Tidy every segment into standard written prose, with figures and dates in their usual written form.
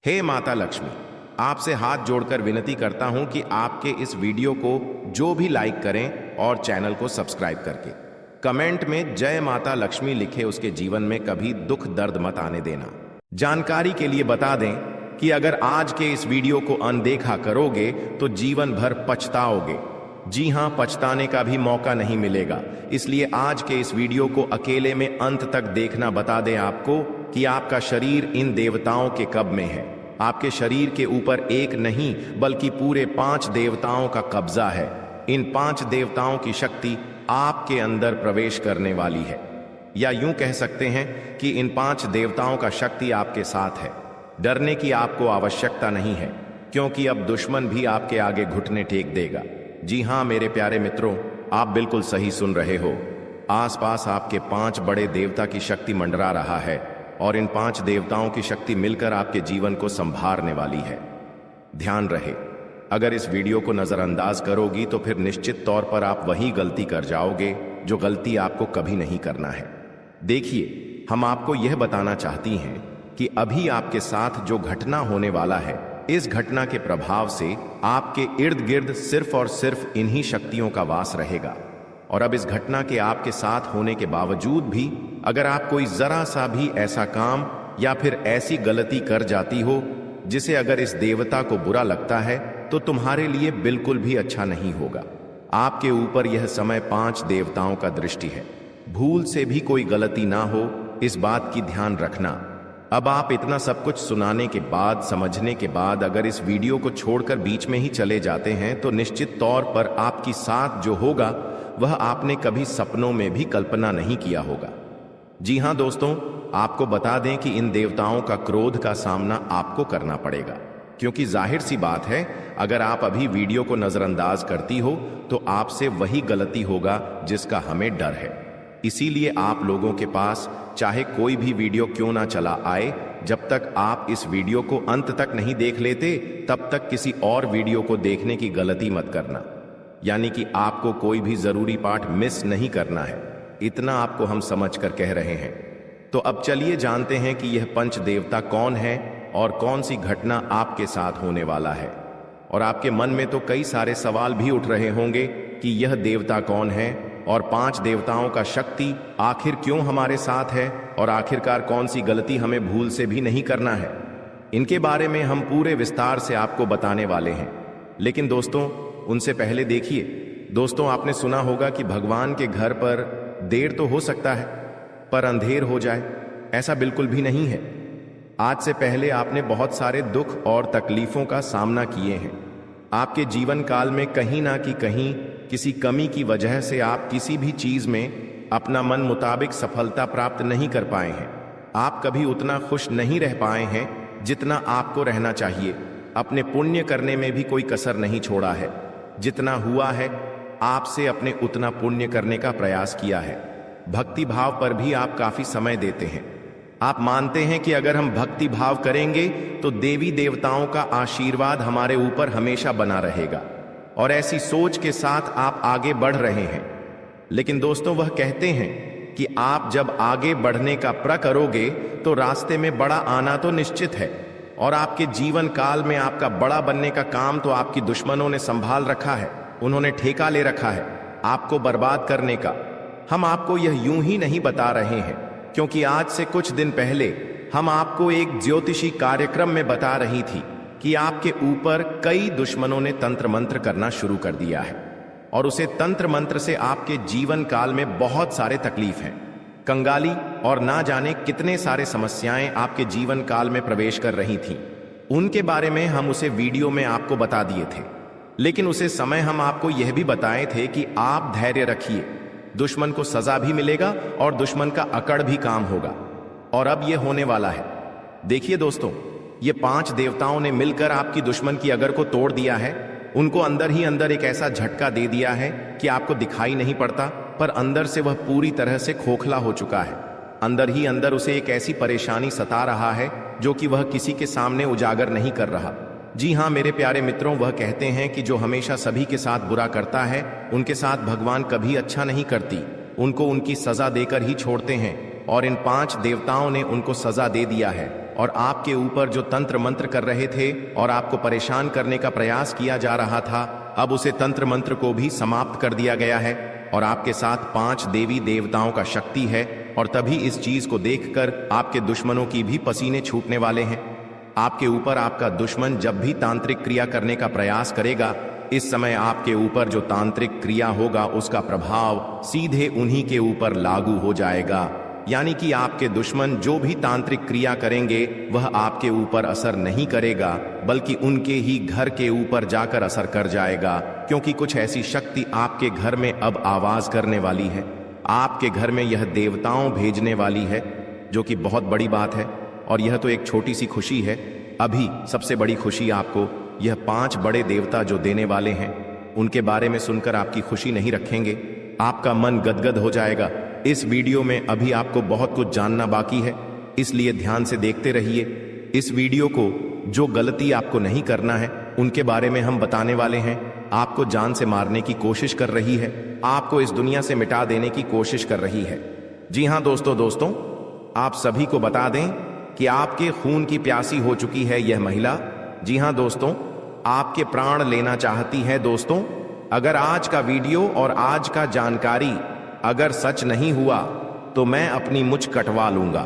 हे माता लक्ष्मी, आपसे हाथ जोड़कर विनती करता हूं कि आपके इस वीडियो को जो भी लाइक करें और चैनल को सब्सक्राइब करके कमेंट में जय माता लक्ष्मी लिखे उसके जीवन में कभी दुख दर्द मत आने देना। जानकारी के लिए बता दें कि अगर आज के इस वीडियो को अनदेखा करोगे तो जीवन भर पछताओगे। जी हां, पछताने का भी मौका नहीं मिलेगा। इसलिए आज के इस वीडियो को अकेले में अंत तक देखना बता दें आपको कि आपका शरीर इन देवताओं के कब्ज में है। आपके शरीर के ऊपर एक नहीं बल्कि पूरे 5 देवताओं का कब्जा है। इन 5 देवताओं की शक्ति आपके अंदर प्रवेश करने वाली है, या यूं कह सकते हैं कि इन 5 देवताओं का शक्ति आपके साथ है। डरने की आपको आवश्यकता नहीं है, क्योंकि अब दुश्मन भी आपके आगे घुटने टेक देगा। जी हां मेरे प्यारे मित्रों, आप बिल्कुल सही सुन रहे हो। आसपास आपके 5 बड़े देवता की शक्ति मंडरा रहा है और इन 5 देवताओं की शक्ति मिलकर आपके जीवन को संभालने वाली है। ध्यान रहे, अगर इस वीडियो को नजरअंदाज करोगी तो फिर निश्चित तौर पर आप वही गलती कर जाओगे जो गलती आपको कभी नहीं करना है। देखिए, हम आपको यह बताना चाहती हैं कि अभी आपके साथ जो घटना होने वाला है, इस घटना के प्रभाव से आपके इर्द गिर्द सिर्फ और सिर्फ इन्हीं शक्तियों का वास रहेगा। और अब इस घटना के आपके साथ होने के बावजूद भी अगर आप कोई जरा सा भी ऐसा काम या फिर ऐसी गलती कर जाती हो जिसे अगर इस देवता को बुरा लगता है तो तुम्हारे लिए बिल्कुल भी अच्छा नहीं होगा। आपके ऊपर यह समय 5 देवताओं का दृष्टि है। भूल से भी कोई गलती ना हो, इस बात की ध्यान रखना। अब आप इतना सब कुछ सुनाने के बाद, समझने के बाद अगर इस वीडियो को छोड़कर बीच में ही चले जाते हैं तो निश्चित तौर पर आपके साथ जो होगा वह आपने कभी सपनों में भी कल्पना नहीं किया होगा। जी हां दोस्तों, आपको बता दें कि इन देवताओं का क्रोध का सामना आपको करना पड़ेगा, क्योंकि जाहिर सी बात है, अगर आप अभी वीडियो को नजरअंदाज करती हो तो आपसे वही गलती होगा जिसका हमें डर है। इसीलिए आप लोगों के पास चाहे कोई भी वीडियो क्यों ना चला आए, जब तक आप इस वीडियो को अंत तक नहीं देख लेते तब तक किसी और वीडियो को देखने की गलती मत करना। यानी कि आपको कोई भी जरूरी पार्ट मिस नहीं करना है, इतना आपको हम समझकर कह रहे हैं। तो अब चलिए जानते हैं कि यह 5 देवता कौन है और कौन सी घटना आपके साथ होने वाला है। और आपके मन में तो कई सारे सवाल भी उठ रहे होंगे कि यह देवता कौन है और 5 देवताओं का शक्ति आखिर क्यों हमारे साथ है और आखिरकार कौन सी गलती हमें भूल से भी नहीं करना है। इनके बारे में हम पूरे विस्तार से आपको बताने वाले हैं। लेकिन दोस्तों, उनसे पहले देखिए, दोस्तों आपने सुना होगा कि भगवान के घर पर देर तो हो सकता है पर अंधेर हो जाए, ऐसा बिल्कुल भी नहीं है। आज से पहले आपने बहुत सारे दुख और तकलीफों का सामना किए हैं। आपके जीवन काल में कहीं ना कि कहीं किसी कमी की वजह से आप किसी भी चीज में अपना मन मुताबिक सफलता प्राप्त नहीं कर पाए हैं। आप कभी उतना खुश नहीं रह पाए हैं जितना आपको रहना चाहिए। अपने पुण्य करने में भी कोई कसर नहीं छोड़ा है। जितना हुआ है आपसे अपने उतना पुण्य करने का प्रयास किया है। भक्ति भाव पर भी आप काफी समय देते हैं। आप मानते हैं कि अगर हम भक्ति भाव करेंगे तो देवी देवताओं का आशीर्वाद हमारे ऊपर हमेशा बना रहेगा, और ऐसी सोच के साथ आप आगे बढ़ रहे हैं। लेकिन दोस्तों, वह कहते हैं कि आप जब आगे बढ़ने का प्रण करोगे तो रास्ते में बड़ा आना तो निश्चित है, और आपके जीवन काल में आपका बड़ा बनने का काम तो आपकी दुश्मनों ने संभाल रखा है। उन्होंने ठेका ले रखा है आपको बर्बाद करने का। हम आपको यह यूं ही नहीं बता रहे हैं, क्योंकि आज से कुछ दिन पहले हम आपको एक ज्योतिषी कार्यक्रम में बता रही थी कि आपके ऊपर कई दुश्मनों ने तंत्र मंत्र करना शुरू कर दिया है, और उसे तंत्र मंत्र से आपके जीवन काल में बहुत सारे तकलीफ हैं, कंगाली और ना जाने कितने सारे समस्याएं आपके जीवन काल में प्रवेश कर रही थीं। उनके बारे में हम उसे वीडियो में आपको बता दिए थे। लेकिन उसे समय हम आपको यह भी बताए थे कि आप धैर्य रखिए, दुश्मन को सजा भी मिलेगा और दुश्मन का अकड़ भी काम होगा। और अब यह होने वाला है। देखिए दोस्तों, ये 5 देवताओं ने मिलकर आपकी दुश्मन की अगर को तोड़ दिया है। उनको अंदर ही अंदर एक ऐसा झटका दे दिया है कि आपको दिखाई नहीं पड़ता, पर अंदर से वह पूरी तरह से खोखला हो चुका है। अंदर ही अंदर उसे एक ऐसी परेशानी सता रहा है जो कि वह किसी के सामने उजागर नहीं कर रहा। जी हां मेरे प्यारे मित्रों, वह कहते हैं कि जो हमेशा सभी के साथ बुरा करता है उनके साथ भगवान कभी अच्छा नहीं करती, उनको उनकी सजा देकर ही छोड़ते हैं। और इन 5 देवताओं ने उनको सजा दे दिया है। और आपके ऊपर जो तंत्र मंत्र कर रहे थे और आपको परेशान करने का प्रयास किया जा रहा था, अब उसे तंत्र मंत्र को भी समाप्त कर दिया गया है और आपके साथ 5 देवी देवताओं का शक्ति है। और तभी इस चीज को देखकर आपके दुश्मनों की भी पसीने छूटने वाले हैं। आपके ऊपर आपका दुश्मन जब भी तांत्रिक क्रिया करने का प्रयास करेगा, इस समय आपके ऊपर जो तांत्रिक क्रिया होगा उसका प्रभाव सीधे उन्हीं के ऊपर लागू हो जाएगा। यानी कि आपके दुश्मन जो भी तांत्रिक क्रिया करेंगे वह आपके ऊपर असर नहीं करेगा, बल्कि उनके ही घर के ऊपर जाकर असर कर जाएगा, क्योंकि कुछ ऐसी शक्ति आपके घर में अब आवाज करने वाली है। आपके घर में यह देवताओं भेजने वाली है, जो कि बहुत बड़ी बात है। और यह तो एक छोटी सी खुशी है। अभी सबसे बड़ी खुशी आपको यह 5 बड़े देवता जो देने वाले हैं, उनके बारे में सुनकर आपकी खुशी नहीं रखेंगे, आपका मन गदगद हो जाएगा। इस वीडियो में अभी आपको बहुत कुछ जानना बाकी है, इसलिए ध्यान से देखते रहिए। इस वीडियो को जो गलती आपको नहीं करना है उनके बारे में हम बताने वाले हैं। आपको जान से मारने की कोशिश कर रही है, आपको इस दुनिया से मिटा देने की कोशिश कर रही है। जी हाँ दोस्तों, आप सभी को बता दें कि आपके खून की प्यासी हो चुकी है यह महिला। जी हाँ दोस्तों, आपके प्राण लेना चाहती है। दोस्तों, अगर आज का वीडियो और आज का जानकारी अगर सच नहीं हुआ तो मैं अपनी मुझ कटवा लूंगा।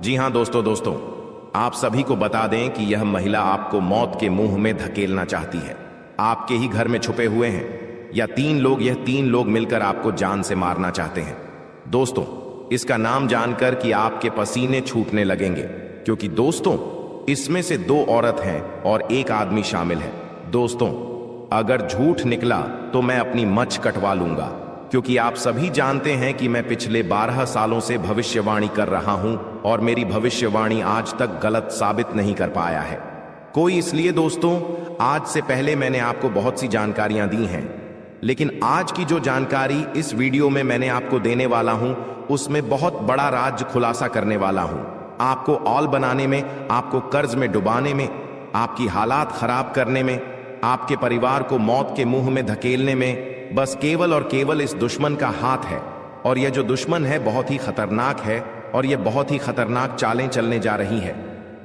जी हाँ दोस्तों, आप सभी को बता दें कि यह महिला आपको मौत के मुंह में धकेलना चाहती है। आपके ही घर में छुपे हुए हैं या 3 लोग, यह 3 लोग मिलकर आपको जान से मारना चाहते हैं। दोस्तों, इसका नाम जानकर कि आपके पसीने छूटने लगेंगे, क्योंकि दोस्तों इसमें से 2 औरत हैं और 1 आदमी शामिल है। दोस्तों, अगर झूठ निकला तो मैं अपनी मच्छ कटवा लूंगा, क्योंकि आप सभी जानते हैं कि मैं पिछले 12 सालों से भविष्यवाणी कर रहा हूं और मेरी भविष्यवाणी आज तक गलत साबित नहीं कर पाया है कोई। इसलिए दोस्तों, आज से पहले मैंने आपको बहुत सी जानकारियां दी हैं, लेकिन आज की जो जानकारी इस वीडियो में मैंने आपको देने वाला हूं, उसमें बहुत बड़ा राज खुलासा करने वाला हूं। आपको औल बनाने में, आपको कर्ज में डुबाने में, आपकी हालात खराब करने में, आपके परिवार को मौत के मुंह में धकेलने में बस केवल और केवल इस दुश्मन का हाथ है। और यह जो दुश्मन है बहुत ही खतरनाक है और यह बहुत ही खतरनाक चालें चलने जा रही है।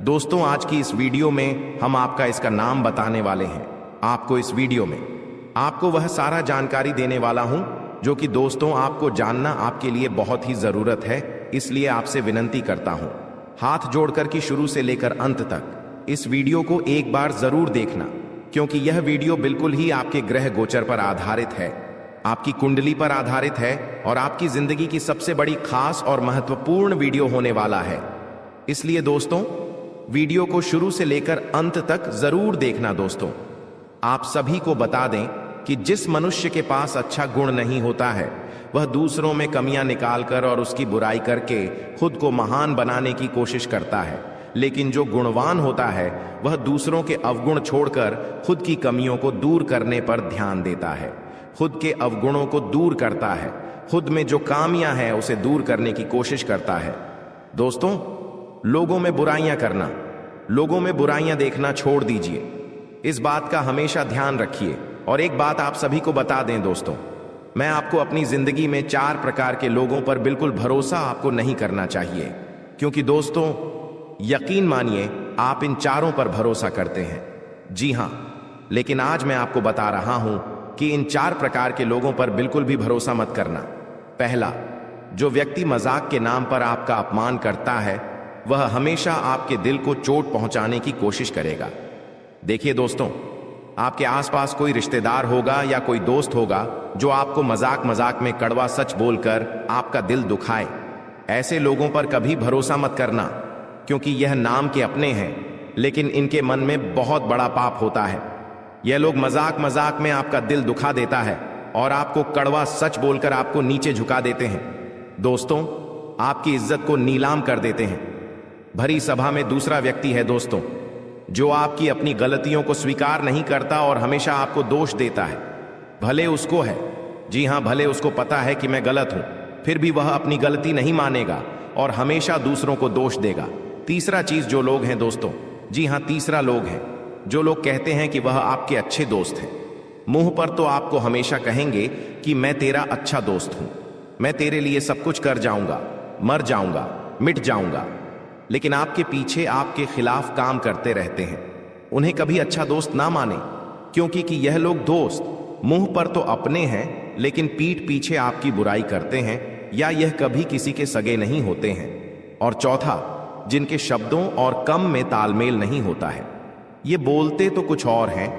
दोस्तों, आज की इस वीडियो में हम आपका इसका नाम बताने वाले हैं। आपको इस वीडियो में आपको वह सारा जानकारी देने वाला हूं जो कि दोस्तों आपको जानना आपके लिए बहुत ही जरूरत है। इसलिए आपसे विनती करता हूं, हाथ जोड़कर कि शुरू से लेकर अंत तक इस वीडियो को एक बार जरूर देखना, क्योंकि यह वीडियो बिल्कुल ही आपके ग्रह गोचर पर आधारित है, आपकी कुंडली पर आधारित है और आपकी जिंदगी की सबसे बड़ी खास और महत्वपूर्ण वीडियो होने वाला है। इसलिए दोस्तों, वीडियो को शुरू से लेकर अंत तक जरूर देखना। दोस्तों, आप सभी को बता दें कि जिस मनुष्य के पास अच्छा गुण नहीं होता है, वह दूसरों में कमियां निकालकर और उसकी बुराई करके खुद को महान बनाने की कोशिश करता है। लेकिन जो गुणवान होता है वह दूसरों के अवगुण छोड़कर खुद की कमियों को दूर करने पर ध्यान देता है, खुद के अवगुणों को दूर करता है, खुद में जो खामियां हैं उसे दूर करने की कोशिश करता है। दोस्तों, लोगों में बुराइयां करना, लोगों में बुराइयां देखना छोड़ दीजिए। इस बात का हमेशा ध्यान रखिए। और एक बात आप सभी को बता दें दोस्तों, मैं आपको अपनी जिंदगी में 4 प्रकार के लोगों पर बिल्कुल भरोसा आपको नहीं करना चाहिए, क्योंकि दोस्तों यकीन मानिए आप इन चारों पर भरोसा करते हैं। जी हां, लेकिन आज मैं आपको बता रहा हूं कि इन 4 प्रकार के लोगों पर बिल्कुल भी भरोसा मत करना। पहला, जो व्यक्ति मजाक के नाम पर आपका अपमान करता है, वह हमेशा आपके दिल को चोट पहुंचाने की कोशिश करेगा। देखिए दोस्तों, आपके आसपास कोई रिश्तेदार होगा या कोई दोस्त होगा जो आपको मजाक मजाक में कड़वा सच बोलकर आपका दिल दुखाए। ऐसे लोगों पर कभी भरोसा मत करना, क्योंकि यह नाम के अपने हैं, लेकिन इनके मन में बहुत बड़ा पाप होता है। यह लोग मजाक मजाक में आपका दिल दुखा देता है और आपको कड़वा सच बोलकर आपको नीचे झुका देते हैं। दोस्तों, आपकी इज्जत को नीलाम कर देते हैं। भरी सभा में दूसरा व्यक्ति है दोस्तों, जो आपकी अपनी गलतियों को स्वीकार नहीं करता और हमेशा आपको दोष देता है। भले उसको है, जी हां, भले उसको पता है कि मैं गलत हूं, फिर भी वह अपनी गलती नहीं मानेगा और हमेशा दूसरों को दोष देगा। तीसरा चीज जो लोग हैं दोस्तों, जी हां, तीसरा लोग हैं जो लोग कहते हैं कि वह आपके अच्छे दोस्त हैं। मुंह पर तो आपको हमेशा कहेंगे कि मैं तेरा अच्छा दोस्त हूं, मैं तेरे लिए सब कुछ कर जाऊंगा, मर जाऊंगा, मिट जाऊंगा। लेकिन आपके पीछे आपके खिलाफ काम करते रहते हैं। उन्हें कभी अच्छा दोस्त ना माने, क्योंकि कि यह लोग दोस्त मुंह पर तो अपने हैं लेकिन पीठ पीछे आपकी बुराई करते हैं, या यह कभी किसी के सगे नहीं होते हैं। और चौथा, जिनके शब्दों और काम में तालमेल नहीं होता है। ये बोलते तो कुछ और हैं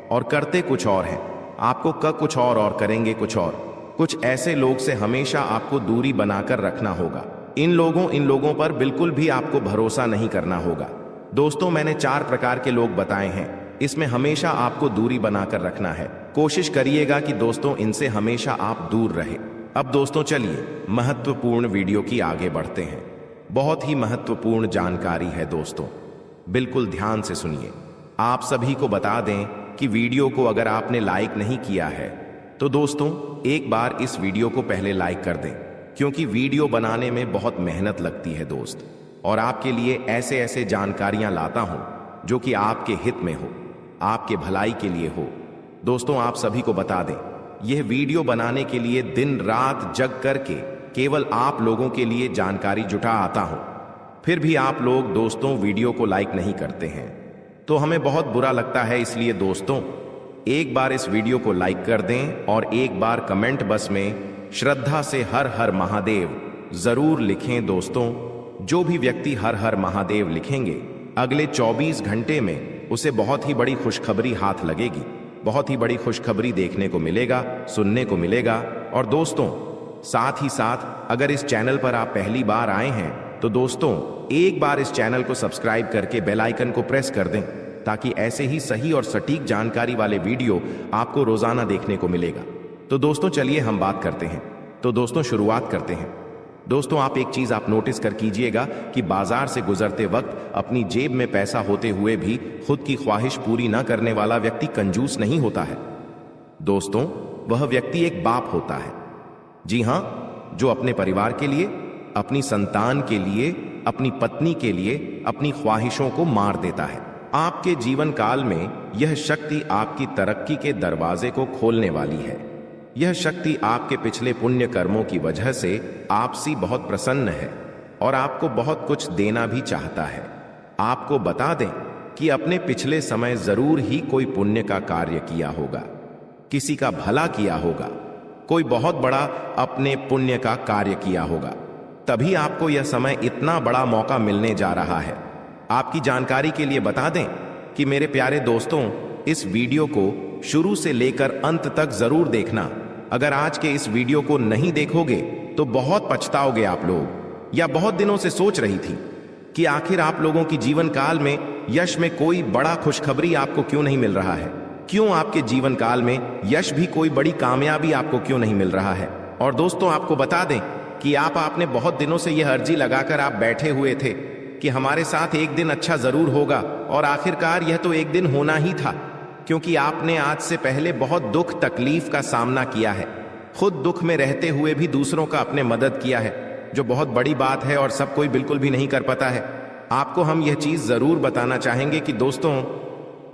और करते कुछ और हैं। आपको कुछ और करेंगे कुछ और। कुछ ऐसे लोग से हमेशा आपको दूरी बनाकर रखना होगा। इन लोगों पर बिल्कुल भी आपको भरोसा नहीं करना होगा। दोस्तों, मैंने 4 प्रकार के लोग बताए हैं, इसमें हमेशा आपको दूरी बनाकर रखना है। कोशिश करिएगा कि दोस्तों इनसे हमेशा आप दूर रहे। अब दोस्तों चलिए महत्वपूर्ण वीडियो की आगे बढ़ते हैं। बहुत ही महत्वपूर्ण जानकारी है दोस्तों, बिल्कुल ध्यान से सुनिए। आप सभी को बता दें कि वीडियो को अगर आपने लाइक नहीं किया है तो दोस्तों एक बार इस वीडियो को पहले लाइक कर दें, क्योंकि वीडियो बनाने में बहुत मेहनत लगती है दोस्त, और आपके लिए ऐसे ऐसे जानकारियां लाता हूं जो कि आपके हित में हो, आपके भलाई के लिए हो। दोस्तों आप सभी को बता दें, यह वीडियो बनाने के लिए दिन रात जग करके केवल आप लोगों के लिए जानकारी जुटा आता हूं। फिर भी आप लोग दोस्तों वीडियो को लाइक नहीं करते हैं, तो हमें बहुत बुरा लगता है। इसलिए दोस्तों एक बार इस वीडियो को लाइक कर दें और एक बार कमेंट बॉक्स में श्रद्धा से हर हर महादेव जरूर लिखें। दोस्तों जो भी व्यक्ति हर हर महादेव लिखेंगे, अगले 24 घंटे में उसे बहुत ही बड़ी खुशखबरी हाथ लगेगी, बहुत ही बड़ी खुशखबरी देखने को मिलेगा, सुनने को मिलेगा। और दोस्तों साथ ही साथ अगर इस चैनल पर आप पहली बार आए हैं तो दोस्तों एक बार इस चैनल को सब्सक्राइब करके बेल आइकन को प्रेस कर दें, ताकि ऐसे ही सही और सटीक जानकारी वाले वीडियो आपको रोजाना देखने को मिलेगा। तो दोस्तों चलिए हम बात करते हैं। तो दोस्तों शुरुआत करते हैं। दोस्तों आप एक चीज आप नोटिस कर कीजिएगा कि बाजार से गुजरते वक्त अपनी जेब में पैसा होते हुए भी खुद की ख्वाहिश पूरी ना करने वाला व्यक्ति कंजूस नहीं होता है। दोस्तों वह व्यक्ति एक बाप होता है, जी हां, जो अपने परिवार के लिए, अपनी संतान के लिए, अपनी पत्नी के लिए अपनी ख्वाहिशों को मार देता है। आपके जीवन काल में यह शक्ति आपकी तरक्की के दरवाजे को खोलने वाली है। यह शक्ति आपके पिछले पुण्य कर्मों की वजह से आपसे बहुत प्रसन्न है और आपको बहुत कुछ देना भी चाहता है। आपको बता दें कि अपने पिछले समय जरूर ही कोई पुण्य का कार्य किया होगा, किसी का भला किया होगा, कोई बहुत बड़ा अपने पुण्य का कार्य किया होगा, तभी आपको यह समय इतना बड़ा मौका मिलने जा रहा है। आपकी जानकारी के लिए बता दें कि मेरे प्यारे दोस्तों इस वीडियो को शुरू से लेकर अंत तक जरूर देखना। अगर आज के इस वीडियो को नहीं देखोगे तो बहुत पछताओगे आप लोग। या बहुत दिनों से सोच रही थी कि आखिर आप लोगों की जीवन काल में यश में कोई बड़ा खुशखबरी आपको क्यों नहीं मिल रहा है, क्यों आपके जीवन काल में यश भी कोई बड़ी कामयाबी आपको क्यों नहीं मिल रहा है। और दोस्तों आपको बता दें कि आपने बहुत दिनों से यह अर्जी लगाकर आप बैठे हुए थे कि हमारे साथ एक दिन अच्छा जरूर होगा, और आखिरकार यह तो एक दिन होना ही था, क्योंकि आपने आज से पहले बहुत दुख तकलीफ का सामना किया है। खुद दुख में रहते हुए भी दूसरों का अपने मदद किया है, जो बहुत बड़ी बात है और सब कोई बिल्कुल भी नहीं कर पाता है। आपको हम यह चीज जरूर बताना चाहेंगे कि दोस्तों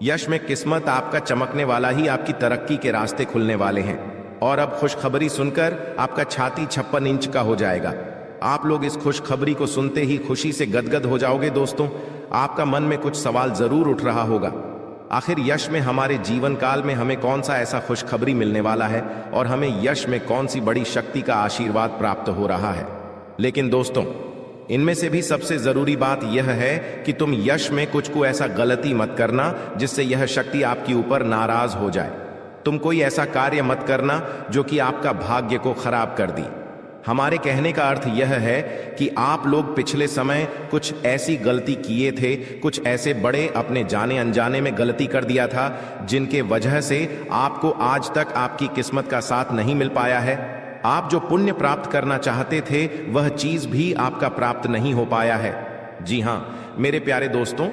यश में किस्मत आपका चमकने वाला ही आपकी तरक्की के रास्ते खुलने वाले हैं। और अब खुशखबरी सुनकर आपका छाती 56 इंच का हो जाएगा। आप लोग इस खुशखबरी को सुनते ही खुशी से गदगद हो जाओगे। दोस्तों आपका मन में कुछ सवाल जरूर उठ रहा होगा, आखिर यश में हमारे जीवन काल में हमें कौन सा ऐसा खुशखबरी मिलने वाला है और हमें यश में कौन सी बड़ी शक्ति का आशीर्वाद प्राप्त हो रहा है। लेकिन दोस्तों इनमें से भी सबसे जरूरी बात यह है कि तुम यश में कुछ को ऐसा गलती मत करना जिससे यह शक्ति आपके ऊपर नाराज हो जाए। तुम कोई ऐसा कार्य मत करना जो कि आपका भाग्य को खराब कर दी। हमारे कहने का अर्थ यह है कि आप लोग पिछले समय कुछ ऐसी गलती किए थे, कुछ ऐसे बड़े अपने जाने अनजाने में गलती कर दिया था जिनके वजह से आपको आज तक आपकी किस्मत का साथ नहीं मिल पाया है। आप जो पुण्य प्राप्त करना चाहते थे वह चीज भी आपका प्राप्त नहीं हो पाया है। जी हां मेरे प्यारे दोस्तों,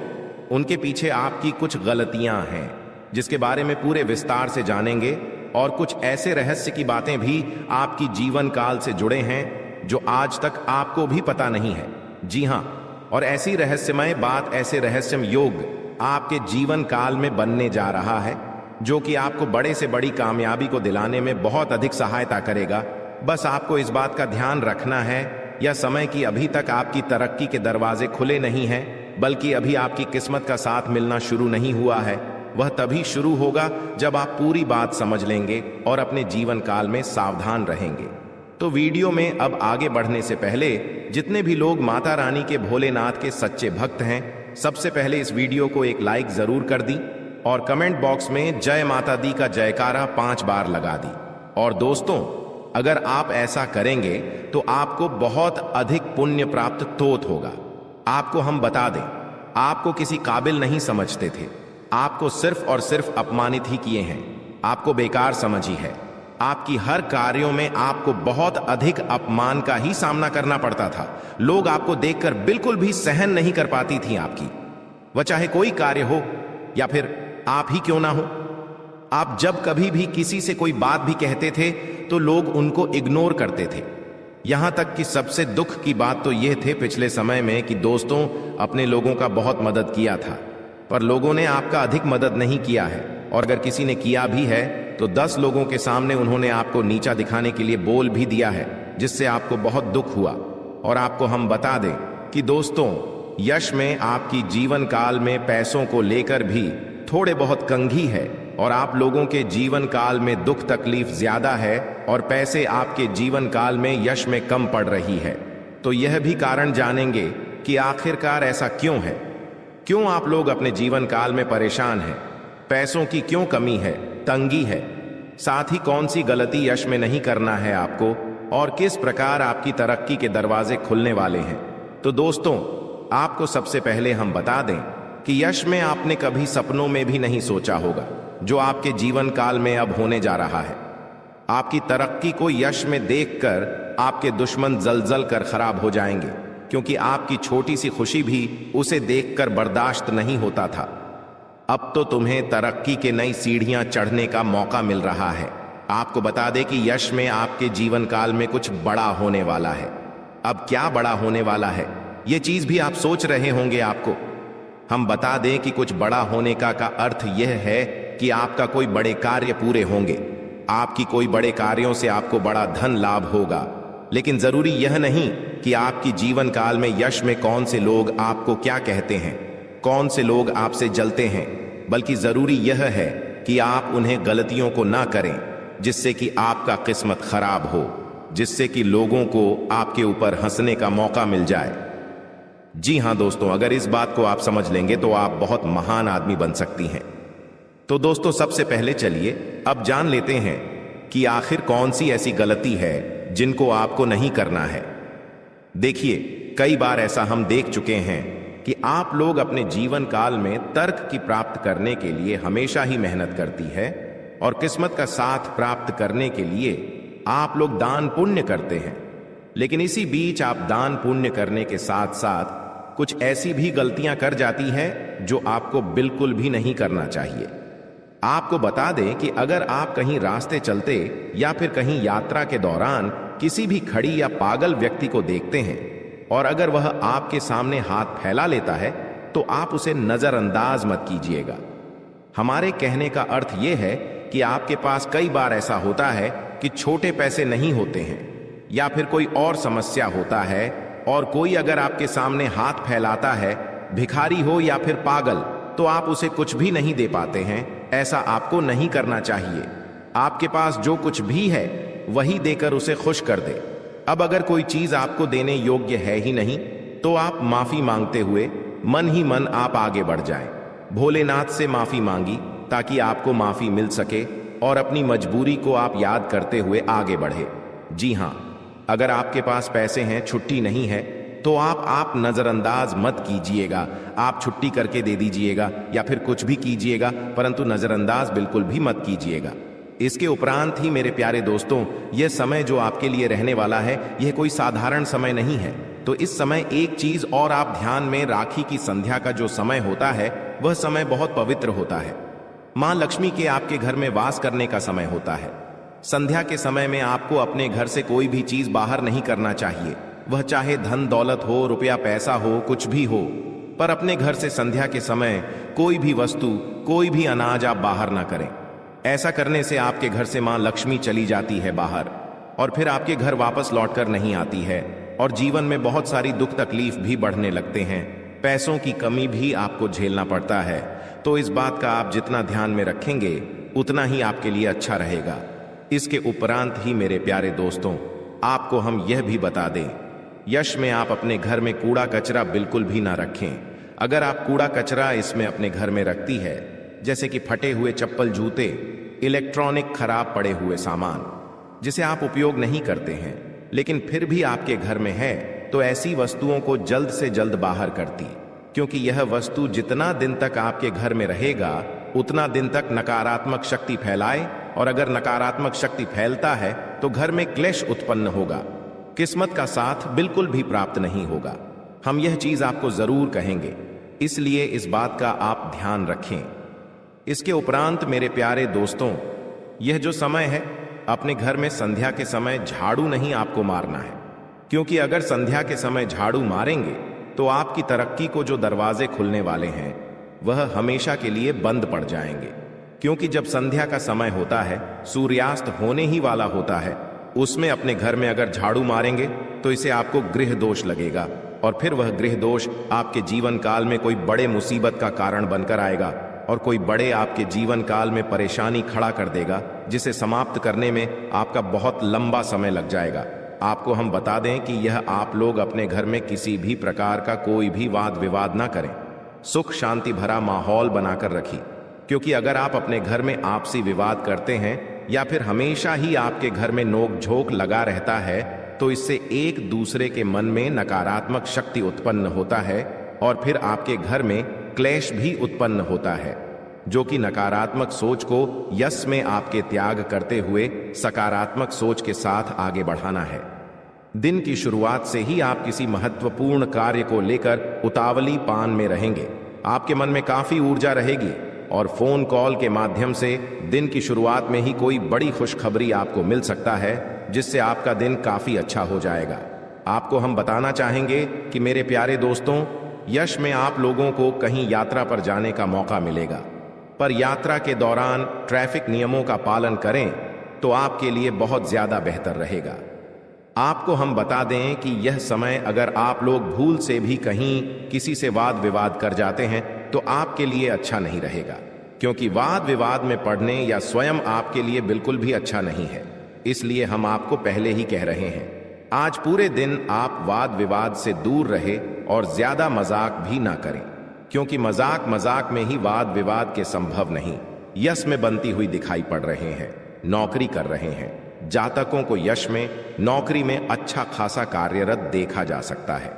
उनके पीछे आपकी कुछ गलतियां हैं जिसके बारे में पूरे विस्तार से जानेंगे, और कुछ ऐसे रहस्य की बातें भी आपकी जीवन काल से जुड़े हैं जो आज तक आपको भी पता नहीं है। जी हां, और ऐसी रहस्यमय बात, ऐसे रहस्यमय योग आपके जीवन काल में बनने जा रहा है जो कि आपको बड़े से बड़ी कामयाबी को दिलाने में बहुत अधिक सहायता करेगा। बस आपको इस बात का ध्यान रखना है, या समय की अभी तक आपकी तरक्की के दरवाजे खुले नहीं हैं, बल्कि अभी आपकी किस्मत का साथ मिलना शुरू नहीं हुआ है, वह तभी शुरू होगा जब आप पूरी बात समझ लेंगे और अपने जीवन काल में सावधान रहेंगे। तो वीडियो में अब आगे बढ़ने से पहले जितने भी लोग माता रानी के भोलेनाथ के सच्चे भक्त हैं, सबसे पहले इस वीडियो को एक लाइक जरूर कर दी और कमेंट बॉक्स में जय माता दी का जयकारा 5 बार लगा दी। और दोस्तों, अगर आप ऐसा करेंगे तो आपको बहुत अधिक पुण्य प्राप्त तोत होगा। आपको हम बता दें, आपको किसी काबिल नहीं समझते थे, आपको सिर्फ और सिर्फ अपमानित ही किए हैं, आपको बेकार समझी है। आपकी हर कार्यों में आपको बहुत अधिक अपमान का ही सामना करना पड़ता था। लोग आपको देखकर बिल्कुल भी सहन नहीं कर पाती थी आपकी, वह चाहे कोई कार्य हो या फिर आप ही क्यों ना हो। आप जब कभी भी किसी से कोई बात भी कहते थे तो लोग उनको इग्नोर करते थे। यहां तक कि सबसे दुख की बात तो यह थे पिछले समय में कि दोस्तों अपने लोगों का बहुत मदद किया था, पर लोगों ने आपका अधिक मदद नहीं किया है, और अगर किसी ने किया भी है तो 10 लोगों के सामने उन्होंने आपको नीचा दिखाने के लिए बोल भी दिया है, जिससे आपको बहुत दुख हुआ। और आपको हम बता दें कि दोस्तों, यश में आपकी जीवन काल में पैसों को लेकर भी थोड़े बहुत कंघी है, और आप लोगों के जीवन काल में दुख तकलीफ ज्यादा है और पैसे आपके जीवन काल में यश में कम पड़ रही है। तो यह भी कारण जानेंगे कि आखिरकार ऐसा क्यों है, क्यों आप लोग अपने जीवन काल में परेशान हैं, पैसों की क्यों कमी है, तंगी है, साथ ही कौन सी गलती यश में नहीं करना है आपको, और किस प्रकार आपकी तरक्की के दरवाजे खुलने वाले हैं। तो दोस्तों, आपको सबसे पहले हम बता दें कि यश में आपने कभी सपनों में भी नहीं सोचा होगा जो आपके जीवन काल में अब होने जा रहा है। आपकी तरक्की को यश में देखकर आपके दुश्मन जल कर खराब हो जाएंगे, क्योंकि आपकी छोटी सी खुशी भी उसे देखकर बर्दाश्त नहीं होता था। अब तो तुम्हें तरक्की के नई सीढ़ियां चढ़ने का मौका मिल रहा है। आपको बता दें कि यश में आपके जीवन काल में कुछ बड़ा होने वाला है। अब क्या बड़ा होने वाला है, यह चीज भी आप सोच रहे होंगे। आपको हम बता दें कि कुछ बड़ा होने का अर्थ यह है कि आपका कोई बड़े कार्य पूरे होंगे, आपकी कोई बड़े कार्यों से आपको बड़ा धन लाभ होगा। लेकिन जरूरी यह नहीं कि आपकी जीवन काल में यश में कौन से लोग आपको क्या कहते हैं, कौन से लोग आपसे जलते हैं, बल्कि जरूरी यह है कि आप उन्हें गलतियों को ना करें जिससे कि आपका किस्मत खराब हो, जिससे कि लोगों को आपके ऊपर हंसने का मौका मिल जाए। जी हां दोस्तों, अगर इस बात को आप समझ लेंगे तो आप बहुत महान आदमी बन सकती हैं। तो दोस्तों, सबसे पहले चलिए अब जान लेते हैं कि आखिर कौन सी ऐसी गलती है जिनको आपको नहीं करना है। देखिए, कई बार ऐसा हम देख चुके हैं कि आप लोग अपने जीवन काल में तर्क की प्राप्त करने के लिए हमेशा ही मेहनत करती है, और किस्मत का साथ प्राप्त करने के लिए आप लोग दान पुण्य करते हैं। लेकिन इसी बीच आप दान पुण्य करने के साथ साथ कुछ ऐसी भी गलतियां कर जाती हैं जो आपको बिल्कुल भी नहीं करना चाहिए। आपको बता दें कि अगर आप कहीं रास्ते चलते या फिर कहीं यात्रा के दौरान किसी भी खड़ी या पागल व्यक्ति को देखते हैं, और अगर वह आपके सामने हाथ फैला लेता है, तो आप उसे नजरअंदाज मत कीजिएगा। हमारे कहने का अर्थ यह है कि आपके पास कई बार ऐसा होता है कि छोटे पैसे नहीं होते हैं या फिर कोई और समस्या होता है, और कोई अगर आपके सामने हाथ फैलाता है, भिखारी हो या फिर पागल, तो आप उसे कुछ भी नहीं दे पाते हैं। ऐसा आपको नहीं करना चाहिए। आपके पास जो कुछ भी है वही देकर उसे खुश कर दे। अब अगर कोई चीज आपको देने योग्य है ही नहीं, तो आप माफी मांगते हुए मन ही मन आप आगे बढ़ जाएं। भोलेनाथ से माफी मांगी ताकि आपको माफी मिल सके, और अपनी मजबूरी को आप याद करते हुए आगे बढ़े। जी हां, अगर आपके पास पैसे हैं, छुट्टी नहीं है, तो आप नजरअंदाज मत कीजिएगा। आप छुट्टी करके दे दीजिएगा या फिर कुछ भी कीजिएगा, परंतु नजरअंदाज बिल्कुल भी मत कीजिएगा। इसके उपरांत ही मेरे प्यारे दोस्तों, यह समय जो आपके लिए रहने वाला है, यह कोई साधारण समय नहीं है। तो इस समय एक चीज और आप ध्यान में राखी की संध्या का जो समय होता है, वह समय बहुत पवित्र होता है। मां लक्ष्मी के आपके घर में वास करने का समय होता है। संध्या के समय में आपको अपने घर से कोई भी चीज बाहर नहीं करना चाहिए, वह चाहे धन दौलत हो, रुपया पैसा हो, कुछ भी हो, पर अपने घर से संध्या के समय कोई भी वस्तु, कोई भी अनाज आप बाहर ना करें। ऐसा करने से आपके घर से मां लक्ष्मी चली जाती है बाहर, और फिर आपके घर वापस लौटकर नहीं आती है। और जीवन में बहुत सारी दुख तकलीफ भी बढ़ने लगते हैं। पैसों की कमी भी आपको झेलना पड़ता है। तो इस बात का आप जितना ध्यान में रखेंगे उतना ही आपके लिए अच्छा रहेगा। इसके उपरांत ही मेरे प्यारे दोस्तों, आपको हम यह भी बता दें, यश में आप अपने घर में कूड़ा कचरा बिल्कुल भी ना रखें। अगर आप कूड़ा कचरा इसमें अपने घर में रखती है, जैसे कि फटे हुए चप्पल, जूते, इलेक्ट्रॉनिक खराब पड़े हुए सामान जिसे आप उपयोग नहीं करते हैं लेकिन फिर भी आपके घर में है, तो ऐसी वस्तुओं को जल्द से जल्द बाहर करती, क्योंकि यह वस्तु जितना दिन तक आपके घर में रहेगा उतना दिन तक नकारात्मक शक्ति फैलाए, और अगर नकारात्मक शक्ति फैलता है तो घर में क्लेश उत्पन्न होगा, किस्मत का साथ बिल्कुल भी प्राप्त नहीं होगा। हम यह चीज आपको जरूर कहेंगे, इसलिए इस बात का आप ध्यान रखें। इसके उपरांत मेरे प्यारे दोस्तों, यह जो समय है, अपने घर में संध्या के समय झाड़ू नहीं आपको मारना है, क्योंकि अगर संध्या के समय झाड़ू मारेंगे तो आपकी तरक्की को जो दरवाजे खुलने वाले हैं वह हमेशा के लिए बंद पड़ जाएंगे। क्योंकि जब संध्या का समय होता है, सूर्यास्त होने ही वाला होता है, उसमें अपने घर में अगर झाड़ू मारेंगे तो इसे आपको गृह दोष लगेगा, और फिर वह गृह दोष आपके जीवन काल में कोई बड़े मुसीबत का कारण बनकर आएगा और कोई बड़े आपके जीवन काल में परेशानी खड़ा कर देगा, जिसे समाप्त करने में आपका बहुत लंबा समय लग जाएगा। आपको हम बता दें कि यह आप लोग अपने घर में किसी भी प्रकार का कोई भी वाद विवाद ना करें, सुख शांति भरा माहौल बनाकर रखिए। क्योंकि अगर आप अपने घर में आपसी विवाद करते हैं या फिर हमेशा ही आपके घर में नोक झोंक लगा रहता है, तो इससे एक दूसरे के मन में नकारात्मक शक्ति उत्पन्न होता है और फिर आपके घर में क्लेश भी उत्पन्न होता है, जो कि नकारात्मक सोच को यश में आपके त्याग करते हुए सकारात्मक सोच के साथ आगे बढ़ाना है। दिन की शुरुआत से ही आप किसी महत्वपूर्ण कार्य को लेकर उतावली पान में रहेंगे। आपके मन में काफी ऊर्जा रहेगी और फोन कॉल के माध्यम से दिन की शुरुआत में ही कोई बड़ी खुशखबरी आपको मिल सकता है, जिससे आपका दिन काफी अच्छा हो जाएगा। आपको हम बताना चाहेंगे कि मेरे प्यारे दोस्तों, यश में आप लोगों को कहीं यात्रा पर जाने का मौका मिलेगा, पर यात्रा के दौरान ट्रैफिक नियमों का पालन करें तो आपके लिए बहुत ज्यादा बेहतर रहेगा। आपको हम बता दें कि यह समय अगर आप लोग भूल से भी कहीं किसी से वाद विवाद कर जाते हैं तो आपके लिए अच्छा नहीं रहेगा, क्योंकि वाद विवाद में पड़ने या स्वयं आपके लिए बिल्कुल भी अच्छा नहीं है। इसलिए हम आपको पहले ही कह रहे हैं, आज पूरे दिन आप वाद विवाद से दूर रहे और ज्यादा मजाक भी ना करें, क्योंकि मजाक में ही वाद विवाद के संभव नहीं यश में बनती हुई दिखाई पड़ रहे हैं। नौकरी कर रहे हैं जातकों को यश में, नौकरी में अच्छा खासा कार्यरत देखा जा सकता है।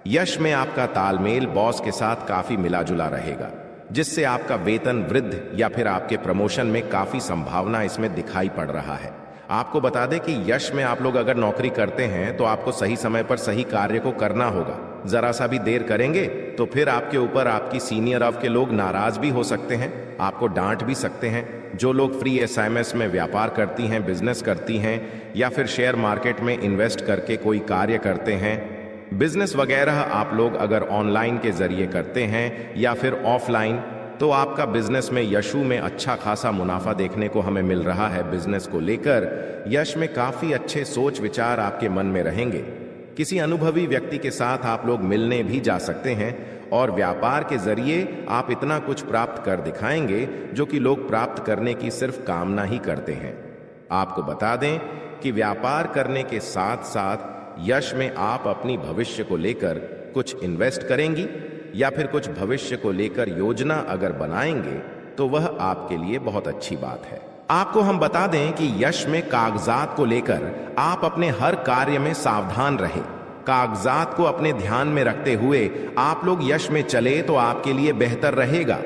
यश में आपका तालमेल बॉस के साथ काफी मिला जुला रहेगा, जिससे आपका वेतन वृद्ध या फिर आपके प्रमोशन में काफी संभावना इसमें दिखाई पड़ रहा है। आपको बता दें कि यश में आप लोग अगर नौकरी करते हैं तो आपको सही समय पर सही कार्य को करना होगा। जरा सा भी देर करेंगे तो फिर आपके ऊपर आपकी सीनियर ऑफ के लोग नाराज भी हो सकते हैं, आपको डांट भी सकते हैं। जो लोग फ्री एसएमएस में व्यापार करती हैं, बिजनेस करती हैं या फिर शेयर मार्केट में इन्वेस्ट करके कोई कार्य करते हैं, बिजनेस वगैरह आप लोग अगर ऑनलाइन के जरिए करते हैं या फिर ऑफलाइन, तो आपका बिजनेस में यशु में अच्छा खासा मुनाफा देखने को हमें मिल रहा है। बिजनेस को लेकर यश में काफी अच्छे सोच विचार आपके मन में रहेंगे। किसी अनुभवी व्यक्ति के साथ आप लोग मिलने भी जा सकते हैं और व्यापार के जरिए आप इतना कुछ प्राप्त कर दिखाएंगे जो कि लोग प्राप्त करने की सिर्फ कामना ही करते हैं। आपको बता दें कि व्यापार करने के साथ साथ यश में आप अपनी भविष्य को लेकर कुछ इन्वेस्ट करेंगी या फिर कुछ भविष्य को लेकर योजना अगर बनाएंगे तो वह आपके लिए बहुत अच्छी बात है। आपको हम बता दें कि यश में कागजात को लेकर आप अपने हर कार्य में सावधान रहे। कागजात को अपने ध्यान में रखते हुए आप लोग यश में चले तो आपके लिए बेहतर रहेगा।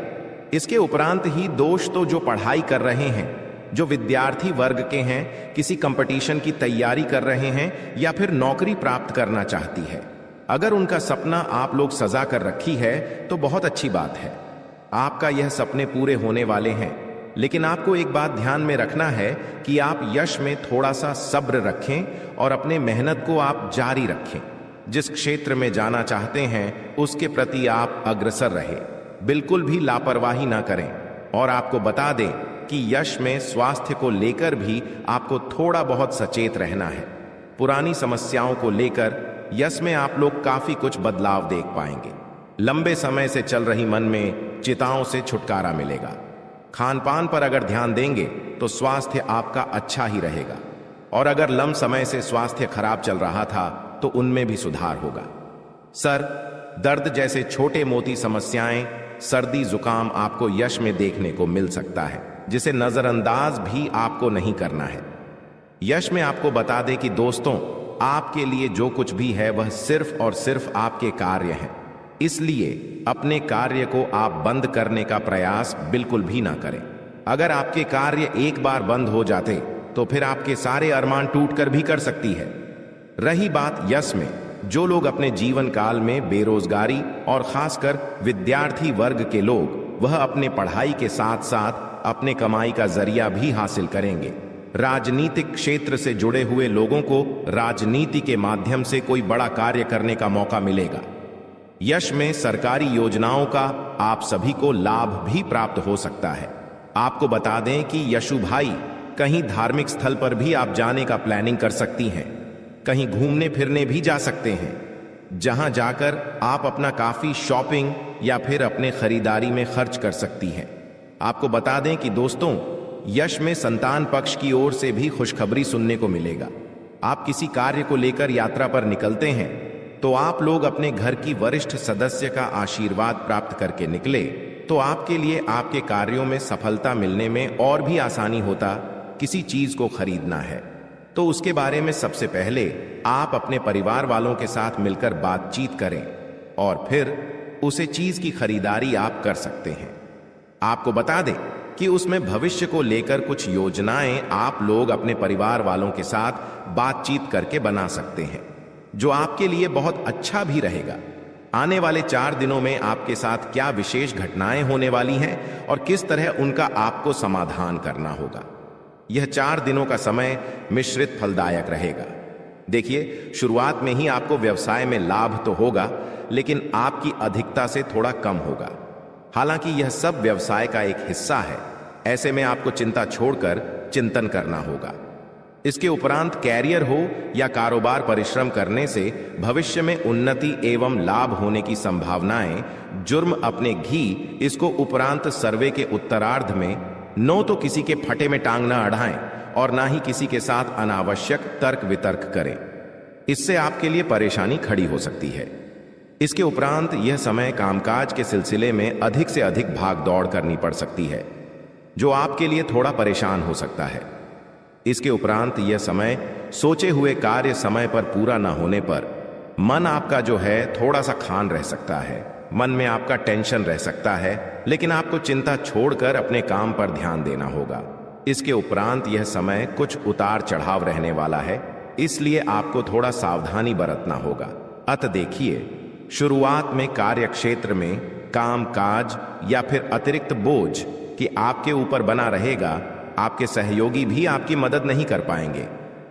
इसके उपरांत ही दोस्त तो जो पढ़ाई कर रहे हैं, जो विद्यार्थी वर्ग के हैं, किसी कंपटीशन की तैयारी कर रहे हैं या फिर नौकरी प्राप्त करना चाहती है, अगर उनका सपना आप लोग सजा कर रखी है तो बहुत अच्छी बात है। आपका यह सपने पूरे होने वाले हैं, लेकिन आपको एक बात ध्यान में रखना है कि आप यश में थोड़ा सा सब्र रखें और अपने मेहनत को आप जारी रखें। जिस क्षेत्र में जाना चाहते हैं उसके प्रति आप अग्रसर रहे, बिल्कुल भी लापरवाही ना करें। और आपको बता दें कि यश में स्वास्थ्य को लेकर भी आपको थोड़ा बहुत सचेत रहना है। पुरानी समस्याओं को लेकर यश में आप लोग काफी कुछ बदलाव देख पाएंगे। लंबे समय से चल रही मन में चिताओं से छुटकारा मिलेगा। खान पान पर अगर ध्यान देंगे तो स्वास्थ्य आपका अच्छा ही रहेगा, और अगर लंबे समय से स्वास्थ्य खराब चल रहा था तो उनमें भी सुधार होगा। सर दर्द जैसे छोटे मोटी समस्याएं, सर्दी जुकाम आपको यश में देखने को मिल सकता है, जिसे नजरअंदाज भी आपको नहीं करना है। यश में आपको बता दें कि दोस्तों, आपके लिए जो कुछ भी है वह सिर्फ और सिर्फ आपके कार्य हैं, इसलिए अपने कार्य को आप बंद करने का प्रयास बिल्कुल भी ना करें। अगर आपके कार्य एक बार बंद हो जाते तो फिर आपके सारे अरमान टूटकर भी कर सकती है। रही बात यश में, जो लोग अपने जीवन काल में बेरोजगारी और खासकर विद्यार्थी वर्ग के लोग, वह अपने पढ़ाई के साथ साथ अपने कमाई का जरिया भी हासिल करेंगे। राजनीतिक क्षेत्र से जुड़े हुए लोगों को राजनीति के माध्यम से कोई बड़ा कार्य करने का मौका मिलेगा। यश में सरकारी योजनाओं का आप सभी को लाभ भी प्राप्त हो सकता है। आपको बता दें कि यशु भाई, कहीं धार्मिक स्थल पर भी आप जाने का प्लानिंग कर सकती हैं। कहीं घूमने फिरने भी जा सकते हैं, जहां जाकर आप अपना काफी शॉपिंग या फिर अपने खरीदारी में खर्च कर सकती हैं। आपको बता दें कि दोस्तों, यश में संतान पक्ष की ओर से भी खुशखबरी सुनने को मिलेगा। आप किसी कार्य को लेकर यात्रा पर निकलते हैं तो आप लोग अपने घर की वरिष्ठ सदस्य का आशीर्वाद प्राप्त करके निकले तो आपके लिए आपके कार्यों में सफलता मिलने में और भी आसानी होता। किसी चीज को खरीदना है तो उसके बारे में सबसे पहले आप अपने परिवार वालों के साथ मिलकर बातचीत करें और फिर उसे चीज की खरीदारी आप कर सकते हैं। आपको बता दें कि उसमें भविष्य को लेकर कुछ योजनाएं आप लोग अपने परिवार वालों के साथ बातचीत करके बना सकते हैं, जो आपके लिए बहुत अच्छा भी रहेगा। आने वाले 4 दिनों में आपके साथ क्या विशेष घटनाएं होने वाली हैं और किस तरह उनका आपको समाधान करना होगा। यह 4 दिनों का समय मिश्रित फलदायक रहेगा। देखिए, शुरुआत में ही आपको व्यवसाय में लाभ तो होगा, लेकिन आपकी अधिकता से थोड़ा कम होगा। हालांकि यह सब व्यवसाय का एक हिस्सा है, ऐसे में आपको चिंता छोड़कर चिंतन करना होगा। इसके उपरांत कैरियर हो या कारोबार, परिश्रम करने से भविष्य में उन्नति एवं लाभ होने की संभावनाएं। जुर्म अपने घी, इसको उपरांत सर्वे के उत्तरार्ध में नो तो किसी के फटे में टांग ना अड़ाएं और ना ही किसी के साथ अनावश्यक तर्क वितर्क करें, इससे आपके लिए परेशानी खड़ी हो सकती है। इसके उपरांत यह समय कामकाज के सिलसिले में अधिक से अधिक भाग दौड़ करनी पड़ सकती है, जो आपके लिए थोड़ा परेशान हो सकता है। इसके उपरांत यह समय सोचे हुए कार्य समय पर पूरा ना होने पर मन आपका जो है थोड़ा सा खान रह सकता है। मन में आपका टेंशन रह सकता है, लेकिन आपको चिंता छोड़कर अपने काम पर ध्यान देना होगा। इसके उपरांत यह समय कुछ उतार चढ़ाव रहने वाला है, इसलिए आपको थोड़ा सावधानी बरतना होगा। अतः देखिए, शुरुआत में कार्य क्षेत्र में काम काज या फिर अतिरिक्त बोझ कि आपके ऊपर बना रहेगा। आपके सहयोगी भी आपकी मदद नहीं कर पाएंगे।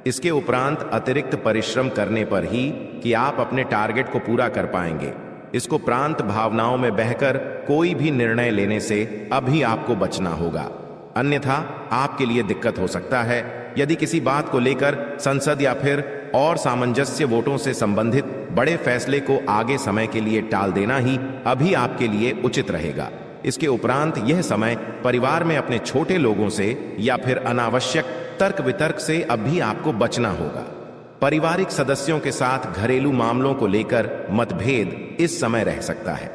इसके उपरांत अतिरिक्त परिश्रम करने पर ही कि आप अपने टारगेट को पूरा कर पाएंगे। इसको प्रांत भावनाओं में बहकर कोई भी निर्णय लेने से अभी आपको बचना होगा, अन्यथा आपके लिए दिक्कत हो सकता है। यदि किसी बात को लेकर संसद या फिर और सामंजस्य वोटों से संबंधित बड़े फैसले को आगे समय के लिए टाल देना ही अभी आपके लिए उचित रहेगा। इसके उपरांत यह समय परिवार में अपने छोटे लोगों से या फिर अनावश्यक तर्क वितर्क से अभी आपको बचना होगा। पारिवारिक सदस्यों के साथ घरेलू मामलों को लेकर मतभेद इस समय रह सकता है,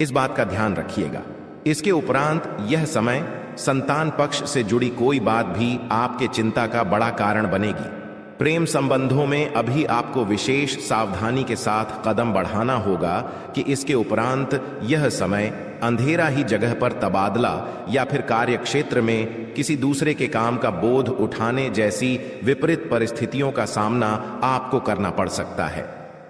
इस बात का ध्यान रखिएगा। इसके उपरांत यह समय संतान पक्ष से जुड़ी कोई बात भी आपके चिंता का बड़ा कारण बनेगी। प्रेम संबंधों में अभी आपको विशेष सावधानी के साथ कदम बढ़ाना होगा कि इसके उपरांत यह समय अंधेरा ही जगह पर तबादला या फिर कार्य क्षेत्र में किसी दूसरे के काम का बोझ उठाने जैसी विपरीत परिस्थितियों का सामना आपको करना पड़ सकता है।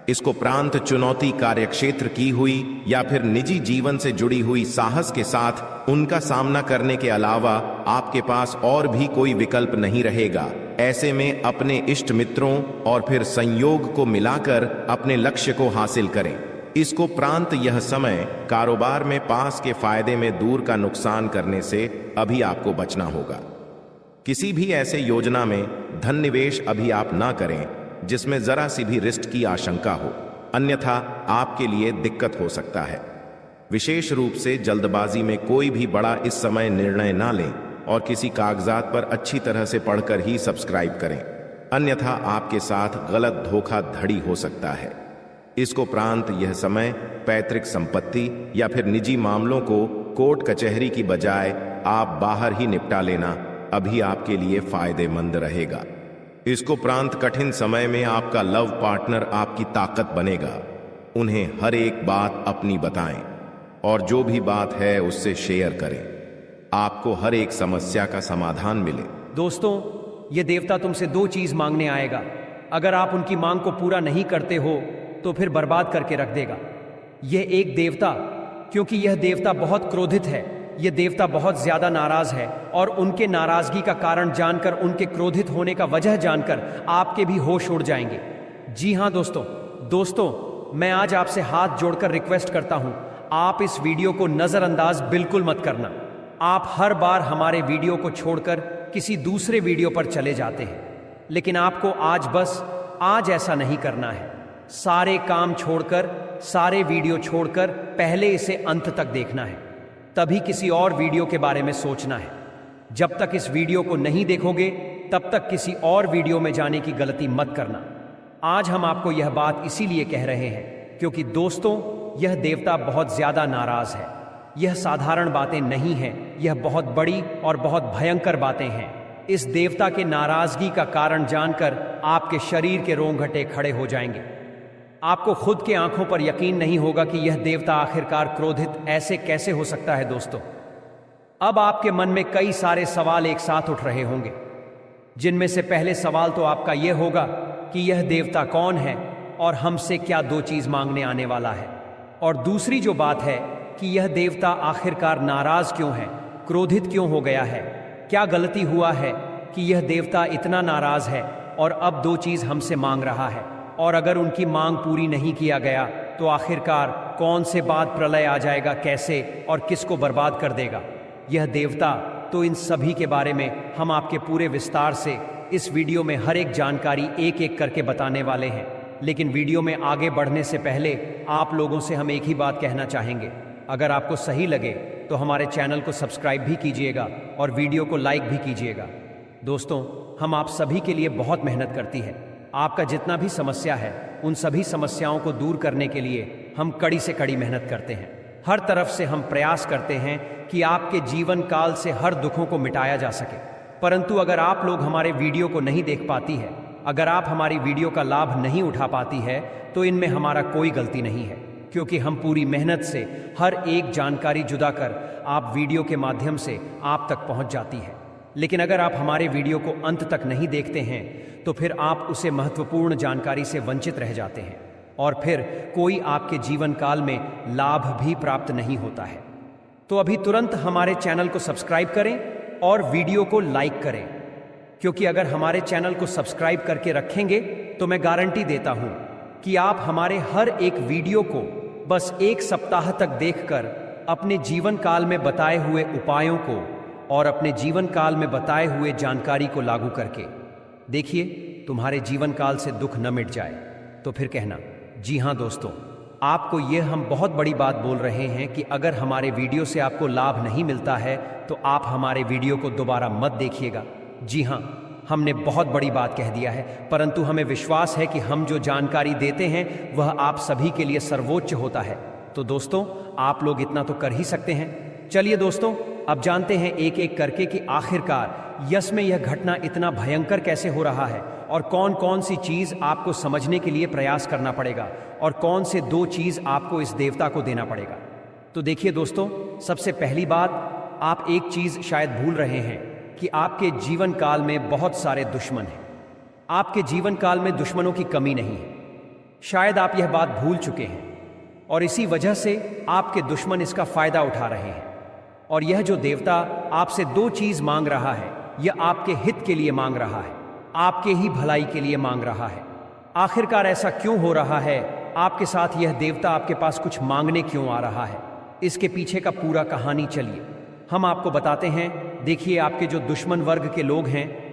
इसको प्रांत चुनौती कार्य क्षेत्र की हुई या फिर निजी जीवन से जुड़ी हुई साहस के साथ उनका सामना करने के अलावा आपके पास और भी कोई विकल्प नहीं रहेगा। ऐसे में अपने इष्ट मित्रों और फिर संयोग को मिलाकर अपने लक्ष्य को हासिल करें। इसको प्रांत यह समय कारोबार में पास के फायदे में दूर का नुकसान करने से अभी आपको बचना होगा। किसी भी ऐसे योजना में धन निवेश अभी आप ना करें जिसमें जरा सी भी रिस्क की आशंका हो, अन्यथा आपके लिए दिक्कत हो सकता है। विशेष रूप से जल्दबाजी में कोई भी बड़ा इस समय निर्णय ना लें और किसी कागजात पर अच्छी तरह से पढ़कर ही सब्सक्राइब करें, अन्यथा आपके साथ गलत धोखाधड़ी हो सकता है। इसको उपरांत यह समय पैतृक संपत्ति या फिर निजी मामलों को कोर्ट कचहरी की बजाय आप बाहर ही निपटा लेना अभी आपके लिए फायदेमंद रहेगा। इसको उपरांत कठिन समय में आपका लव पार्टनर आपकी ताकत बनेगा। उन्हें हर एक बात अपनी बताएं और जो भी बात है उससे शेयर करें, आपको हर एक समस्या का समाधान मिले। दोस्तों, ये देवता तुमसे दो चीज मांगने आएगा। अगर आप उनकी मांग को पूरा नहीं करते हो तो फिर बर्बाद करके रख देगा। यह एक देवता, क्योंकि यह देवता बहुत क्रोधित है, यह देवता बहुत ज्यादा नाराज है और उनके नाराजगी का कारण जानकर, उनके क्रोधित होने का वजह जानकर आपके भी होश उड़ जाएंगे। जी हां दोस्तों, मैं आज आपसे हाथ जोड़कर रिक्वेस्ट करता हूं, आप इस वीडियो को नजरअंदाज बिल्कुल मत करना। आप हर बार हमारे वीडियो को छोड़कर किसी दूसरे वीडियो पर चले जाते हैं, लेकिन आपको आज ऐसा नहीं करना है। सारे काम छोड़कर, सारे वीडियो छोड़कर पहले इसे अंत तक देखना है, तभी किसी और वीडियो के बारे में सोचना है। जब तक इस वीडियो को नहीं देखोगे तब तक किसी और वीडियो में जाने की गलती मत करना। आज हम आपको यह बात इसीलिए कह रहे हैं क्योंकि दोस्तों, यह देवता बहुत ज्यादा नाराज है। यह साधारण बातें नहीं हैं, यह बहुत बड़ी और बहुत भयंकर बातें हैं। इस देवता के नाराजगी का कारण जानकर आपके शरीर के रोंगटे खड़े हो जाएंगे। आपको खुद के आंखों पर यकीन नहीं होगा कि यह देवता आखिरकार क्रोधित ऐसे कैसे हो सकता है। दोस्तों, अब आपके मन में कई सारे सवाल एक साथ उठ रहे होंगे, जिनमें से पहले सवाल तो आपका यह होगा कि यह देवता कौन है और हमसे क्या दो चीज मांगने आने वाला है। और दूसरी जो बात है कि यह देवता आखिरकार नाराज क्यों है, क्रोधित क्यों हो गया है, क्या गलती हुआ है कि यह देवता इतना नाराज है और अब दो चीज हमसे मांग रहा है। और अगर उनकी मांग पूरी नहीं किया गया तो आखिरकार कौन से बाद प्रलय आ जाएगा, कैसे और किसको बर्बाद कर देगा यह देवता। तो इन सभी के बारे में हम आपके पूरे विस्तार से इस वीडियो में हर एक जानकारी एक एक करके बताने वाले हैं। लेकिन वीडियो में आगे बढ़ने से पहले आप लोगों से हम एक ही बात कहना चाहेंगे, अगर आपको सही लगे तो हमारे चैनल को सब्सक्राइब भी कीजिएगा और वीडियो को लाइक भी कीजिएगा। दोस्तों, हम आप सभी के लिए बहुत मेहनत करती है। आपका जितना भी समस्या है, उन सभी समस्याओं को दूर करने के लिए हम कड़ी से कड़ी मेहनत करते हैं। हर तरफ से हम प्रयास करते हैं कि आपके जीवन काल से हर दुखों को मिटाया जा सके। परंतु अगर आप लोग हमारे वीडियो को नहीं देख पाती है, अगर आप हमारी वीडियो का लाभ नहीं उठा पाती है, तो इनमें हमारा कोई गलती नहीं है, क्योंकि हम पूरी मेहनत से हर एक जानकारी जुदा कर आप वीडियो के माध्यम से आप तक पहुंच जाती है। लेकिन अगर आप हमारे वीडियो को अंत तक नहीं देखते हैं तो फिर आप उसे महत्वपूर्ण जानकारी से वंचित रह जाते हैं और फिर कोई आपके जीवन काल में लाभ भी प्राप्त नहीं होता है। तो अभी तुरंत हमारे चैनल को सब्सक्राइब करें और वीडियो को लाइक करें, क्योंकि अगर हमारे चैनल को सब्सक्राइब करके रखेंगे तो मैं गारंटी देता हूं कि आप हमारे हर एक वीडियो को बस एक सप्ताह तक देखकर अपने जीवन काल में बताए हुए उपायों को और अपने जीवन काल में बताए हुए जानकारी को लागू करके देखिए, तुम्हारे जीवन काल से दुख न मिट जाए तो फिर कहना। जी हां दोस्तों, आपको यह हम बहुत बड़ी बात बोल रहे हैं कि अगर हमारे वीडियो से आपको लाभ नहीं मिलता है तो आप हमारे वीडियो को दोबारा मत देखिएगा। जी हां, हमने बहुत बड़ी बात कह दिया है, परंतु हमें विश्वास है कि हम जो जानकारी देते हैं वह आप सभी के लिए सर्वोच्च होता है। तो दोस्तों, आप लोग इतना तो कर ही सकते हैं। चलिए दोस्तों, अब जानते हैं एक एक करके कि आखिरकार यश में यह घटना इतना भयंकर कैसे हो रहा है और कौन कौन सी चीज आपको समझने के लिए प्रयास करना पड़ेगा और कौन से दो चीज आपको इस देवता को देना पड़ेगा। तो देखिए दोस्तों, सबसे पहली बात, आप एक चीज शायद भूल रहे हैं कि आपके जीवन काल में बहुत सारे दुश्मन हैं। आपके जीवन काल में दुश्मनों की कमी नहीं है। शायद आप यह बात भूल चुके हैं और इसी वजह से आपके दुश्मन इसका फायदा उठा रहे हैं। और यह जो देवता आपसे दो चीज मांग रहा है, यह आपके हित के लिए मांग रहा है, आपके ही भलाई के लिए मांग रहा है। आखिरकार ऐसा क्यों हो रहा है? आपके साथ यह देवता आपके पास कुछ मांगने क्यों आ रहा है? इसके पीछे का पूरा कहानी चलिए हम आपको बताते हैं। देखिए, आपके जो दुश्मन वर्ग के लोग हैं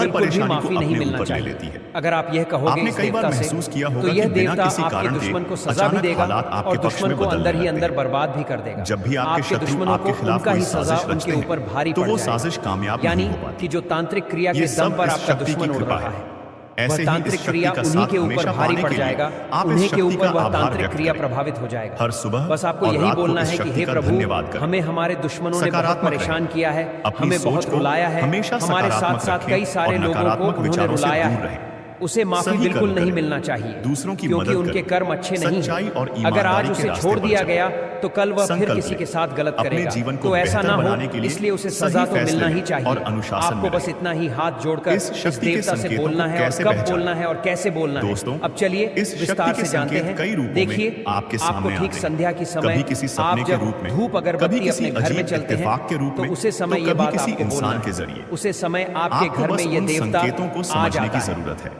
हर बिल्कुल भी परेशानी को माफी नहीं अपने मिलना ऊपर ले चाहिए। लेती है। अगर आप यह कहोगे आपने इस कई बार देवता से, महसूस किया तो होगा यह कि बिना देवता किसी आपके कारण दुश्मन के को सजा भी अचानक देगा हालात आपके और पक्ष दुश्मन में को बदलने अंदर ही लगते अंदर हैं। बर्बाद भी कर देगा। जब भी आपके आपके शत्रु दुश्मनों आपके को खिलाफ उनका कोई ही सजा साजिश उनके रचते हैं, ऊपर भारी तो पड़ वो जाएगी। साजिश कामयाब यानी नहीं हो पाती। कि जो तांत्रिक क्रिया ये के दम सब पर इस आपका शक्ति की दुश्मन उड़ कृपा रहा है। है, ऐसे वह ही तांत्रिक इस शक्ति क्रिया का उन्हीं साथ के ऊपर हमेशा भारी पाने पड़ के लिए जाएगा, आप उन्हीं इस के शक्ति ऊपर का वह आभार तांत्रिक व्यक्त क्रिया करें। प्रभावित हो जाएगा। हर सुबह बस आपको और यही रात को बोलना इस है कि शक्ति हे का प्रभु, धन्यवाद करें। हमें हमारे दुश्मनों ने बहुत सकारात्मक परेशान रहें। किया है, अपनी हमें सोच बहुत को रुलाया है, हमेशा हमारे साथ सकारात्मक साथ रखें कई सारे और लोगों को नकारात्मक उन्होंने विचारों से रुलाया दूर है। रहें। उसे माफी सही बिल्कुल कर्म नहीं करें, मिलना चाहिए, दूसरों की क्योंकि मदद उनके करें, कर्म अच्छे नहीं सच्चाई हैं। और अगर ईमानदारी आज के उसे रास्ते छोड़ पर दिया चलें। गया तो कल वह फिर संकल्प किसी लें। के साथ गलत अपने करेगा। जीवन को तो ऐसा बेहतर ना हो, बनाने के लिए इसलिए उसे सही सजा तो फैसले मिलना ही लें चाहिए। और अनुशासन आपको में बस रहें। इतना ही हाथ जोड़कर इस इस शक्ति के देवता से संकेतों बोलना को है और कैसे कब पहचानें? बोलना है और कैसे बोलना है। दोस्तों, अब चलिए इस शक्ति विस्तार के से जानते संकेत हैं। कई रूपों में देखिए, आपके आपको सामने ठीक आते हैं। संध्या की समय कभी किसी सपने आप के जब रूप में, धूप कभी अगरबत्ती किसी अपने घर में अजीब चलते हैं, इत्तेफाक के रूप तो में, उसे समय तो ये कभी बात किसी आपको इंसान बोलना के है। जरिए। उसे समय आपके आपको घर बस में ये उन देवता संकेतों को आ समझने जाता की है। जरूरत है।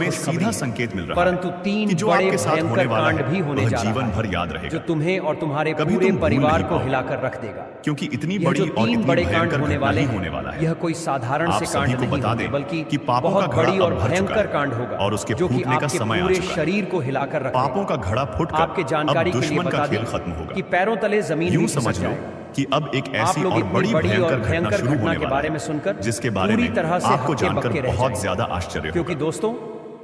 हमें खुशखबरी सीधा है। संकेत मिल रहा परंतु है तीन कि जो बड़े आपके साथ होने भयंकर वाला कांड है भी होने वह जा जीवन रहा भर है, याद रहेगा, जो तुम्हें और तुम्हारे कभी पूरे तुम भूल परिवार नहीं को पाओगे। हिलाकर रख देगा। क्योंकि इतनी यह बड़ी जो और तीन इतनी बड़े कांड भयंकर होने घटना वाले ही हैं, होने वाला है। यह कोई साधारण आप से सभी कांड को नहीं बता होंगे, दें बल्कि कि पापों बहुत का घड़ा बड़ी और अब भर चुका भयंकर है कांड होगा, और उसके जो कि फूटने का आपके समय आ पूरे चुका है। शरीर को हिलाकर रख पापों देगा। का घड़ा फुटकर आपके जानकारी अब के लिए दुश्मन बता का दें खेल खत्म होगा। कि पैरों तले जमीन यूं भी समझ खिसक लो जाएगा। कि अब एक आप ऐसी लोग और इतनी बड़ी बड़ी और भयंकर घटना भयंकर शुरू घटना होने के वाला बारे में है सुनकर जिसके बारे पूरी में तरह से आपको हक्के जानकर बक्के रह बहुत जाएंगे। ज्यादा आश्चर्य क्योंकि होगा। दोस्तों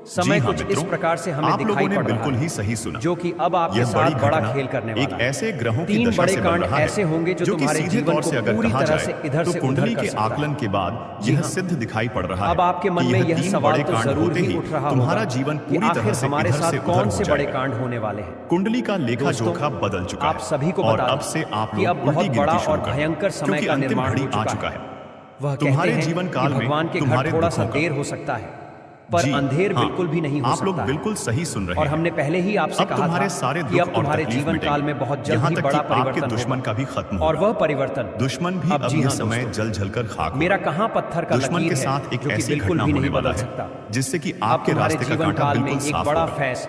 जी समय हाँ कुछ इस मित्रों, प्रकार से हमें आप दिखाई लोगों ने पड़ रहा बिल्कुल है, ही सही सुना। जो कि अब आपके यह साथ बड़ी बड़ा घटना खेल करने एक वाला है। ऐसे ग्रहों की तीन दशा बड़े से बन कांड रहा है ऐसे होंगे जो कि तुम्हारे सीधे जीवन तौर को से अगर पूरी कहा तरह जाए से इधर तो से उधर कुंडली कर के सकता है। आकलन के बाद जी यह हाँ। सिद्ध दिखाई पड़ रहा है अब आपके मन कि में यह यह तीन सवाल बड़े तो कांड जरूर होते ही ही उठ रहा तुम्हारा होगा जीवन कि पूरी तरह आखिर से हमारे इधर से साथ उधर कौन हो से बड़े जाएगा। कांड होने वाले हैं। कुंडली का लेखा दोस्तों, जोखा बदल चुका आप है सभी को और बता अब दें से आप कि लोग अब बहुत उल्टी बड़ा गिनती शुरू और कर दें, भयंकर समय क्योंकि का अंतिम निर्माण घड़ी हो आ चुका चुका है। है। वह कहते तुम्हारे हैं जीवन कि काल में भगवान के घर तुम्हारे थोड़ा सा दुखों का- देर हो सकता है, पर जी, अंधेर हाँ, बिल्कुल भी नहीं हो आप लोग सकता है। बिल्कुल सही सुन रहे और हैं। हमने पहले ही आपसे अब कहा तुम्हारे था सारे कि दुख अब और तुम्हारे तकलीफ जीवन काल में बहुत जल्द यहाँ ही तक बड़ा कि आपके परिवर्तन दुश्मन होगा। का भी खत्म और होगा। वह परिवर्तन दुश्मन भी अब जी यह हाँ समय दोस्तों, जल जल कर खाक मेरा होगा। कहां पत्थर का दुश्मन लकीर के है साथ एक जो कि ऐसी बिल्कुल घटना भी होने नहीं वाला बदल है सकता। जिससे कि अब आपके तुम्हारे रास्ते का जीवन कांटा काल में बिल्कुल एक साफ बड़ा होगा। फैस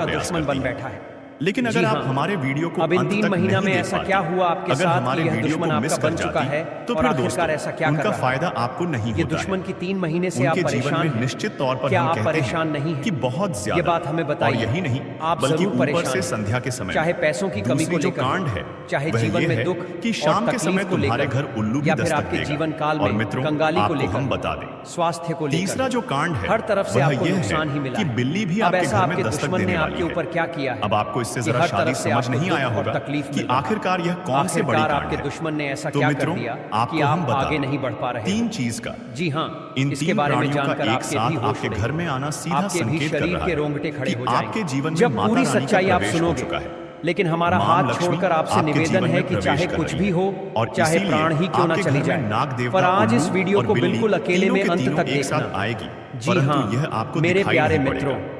आपका प्रयास दुश्मन करती बन है। बैठा है। लेकिन जी अगर आप हाँ। हमारे वीडियो को अब इन अंत 3 तक महीना नहीं में देख ऐसा पाती, क्या हुआ आपके अगर साथ हमारे कि यह वीडियो दुश्मन को आपका मिस बन कर चुका जाती, है तो और फिर आखिरकार दोस्तों ऐसा क्या कर उनका रहा है? फायदा आपको नहीं ये होता दुश्मन है। की 3 महीने से आप उनके जीवन परेशान में हैं। निश्चित तौर पर क्या हम आप कहते परेशान हैं नहीं हैं? कि बहुत ज्यादा। ये बात हमें बताइए। और यही नहीं, आप बल्कि जरूर ऊपर परेशान से हैं। संध्या के समय चाहे पैसों की कमी को दूसरी जो लेकर कांड हो, है चाहे वह जीवन ये में है दुख कि और शाम के तकलीफ समय को तुम्हारे लेकर, घर उल्लू भी या फिर दस्तक आपके देगा। जीवन काल और में मित्रों, कंगाली को आपको लेकर, हम बता दें, स्वास्थ्य को लेकर, तीसरा जो कांड है हर तरफ से वह आपको यह नुकसान है ही मिला कि है। बिल्ली भी अब आपके ऐसा घर में आपके दस्तक दुश्मन देने ने वाली आपके है। ऊपर क्या किया है अब आपको इससे कि जरा हर शादी तरफ से समझ आपको नहीं दुख आया और होगा तकलीफ कि मिल रहा है। आखिरकार यह कौन से बड़ी आखिरकार कांड आपके है। दुश्मन ने ऐसा तो क्या कर मित्रों, दिया आपको कि हम आप बता आगे दें, नहीं बढ़ पा रहे 3 हो? चीज का जी हाँ, इन इसके 3 बारे में प्राणियों जानकर का एक आपके साथ भी होश आपके उड़ेंगे। घर में आना सीधा आपके भी संकेत कर शरीर रहा के है रोंगटे खड़े कि हो जाएंगे आपके जीवन में जब माता पूरी रानी का सच्चाई आप प्रवेश हो सुनोगे। चुका है। लेकिन हमारा मां हाथ लक्ष्मी छोड़कर आपसे आपके निवेदन जीवन है में कि प्रवेश चाहे कर कुछ रही भी है। हो, और चाहे इसीलिए प्राण ही क्यों ना आपके चली घर में जाए, नाग देवता, पर आज इस उल्लू वीडियो और को बिल्ली बिल्कुल अकेले तीनों में के अंत तीनों तक एक साथ देखना। आएगी, जी परंतु हाँ, यह आपको मेरे दिखाई प्यारे नहीं मित्रों, पड़ेगा।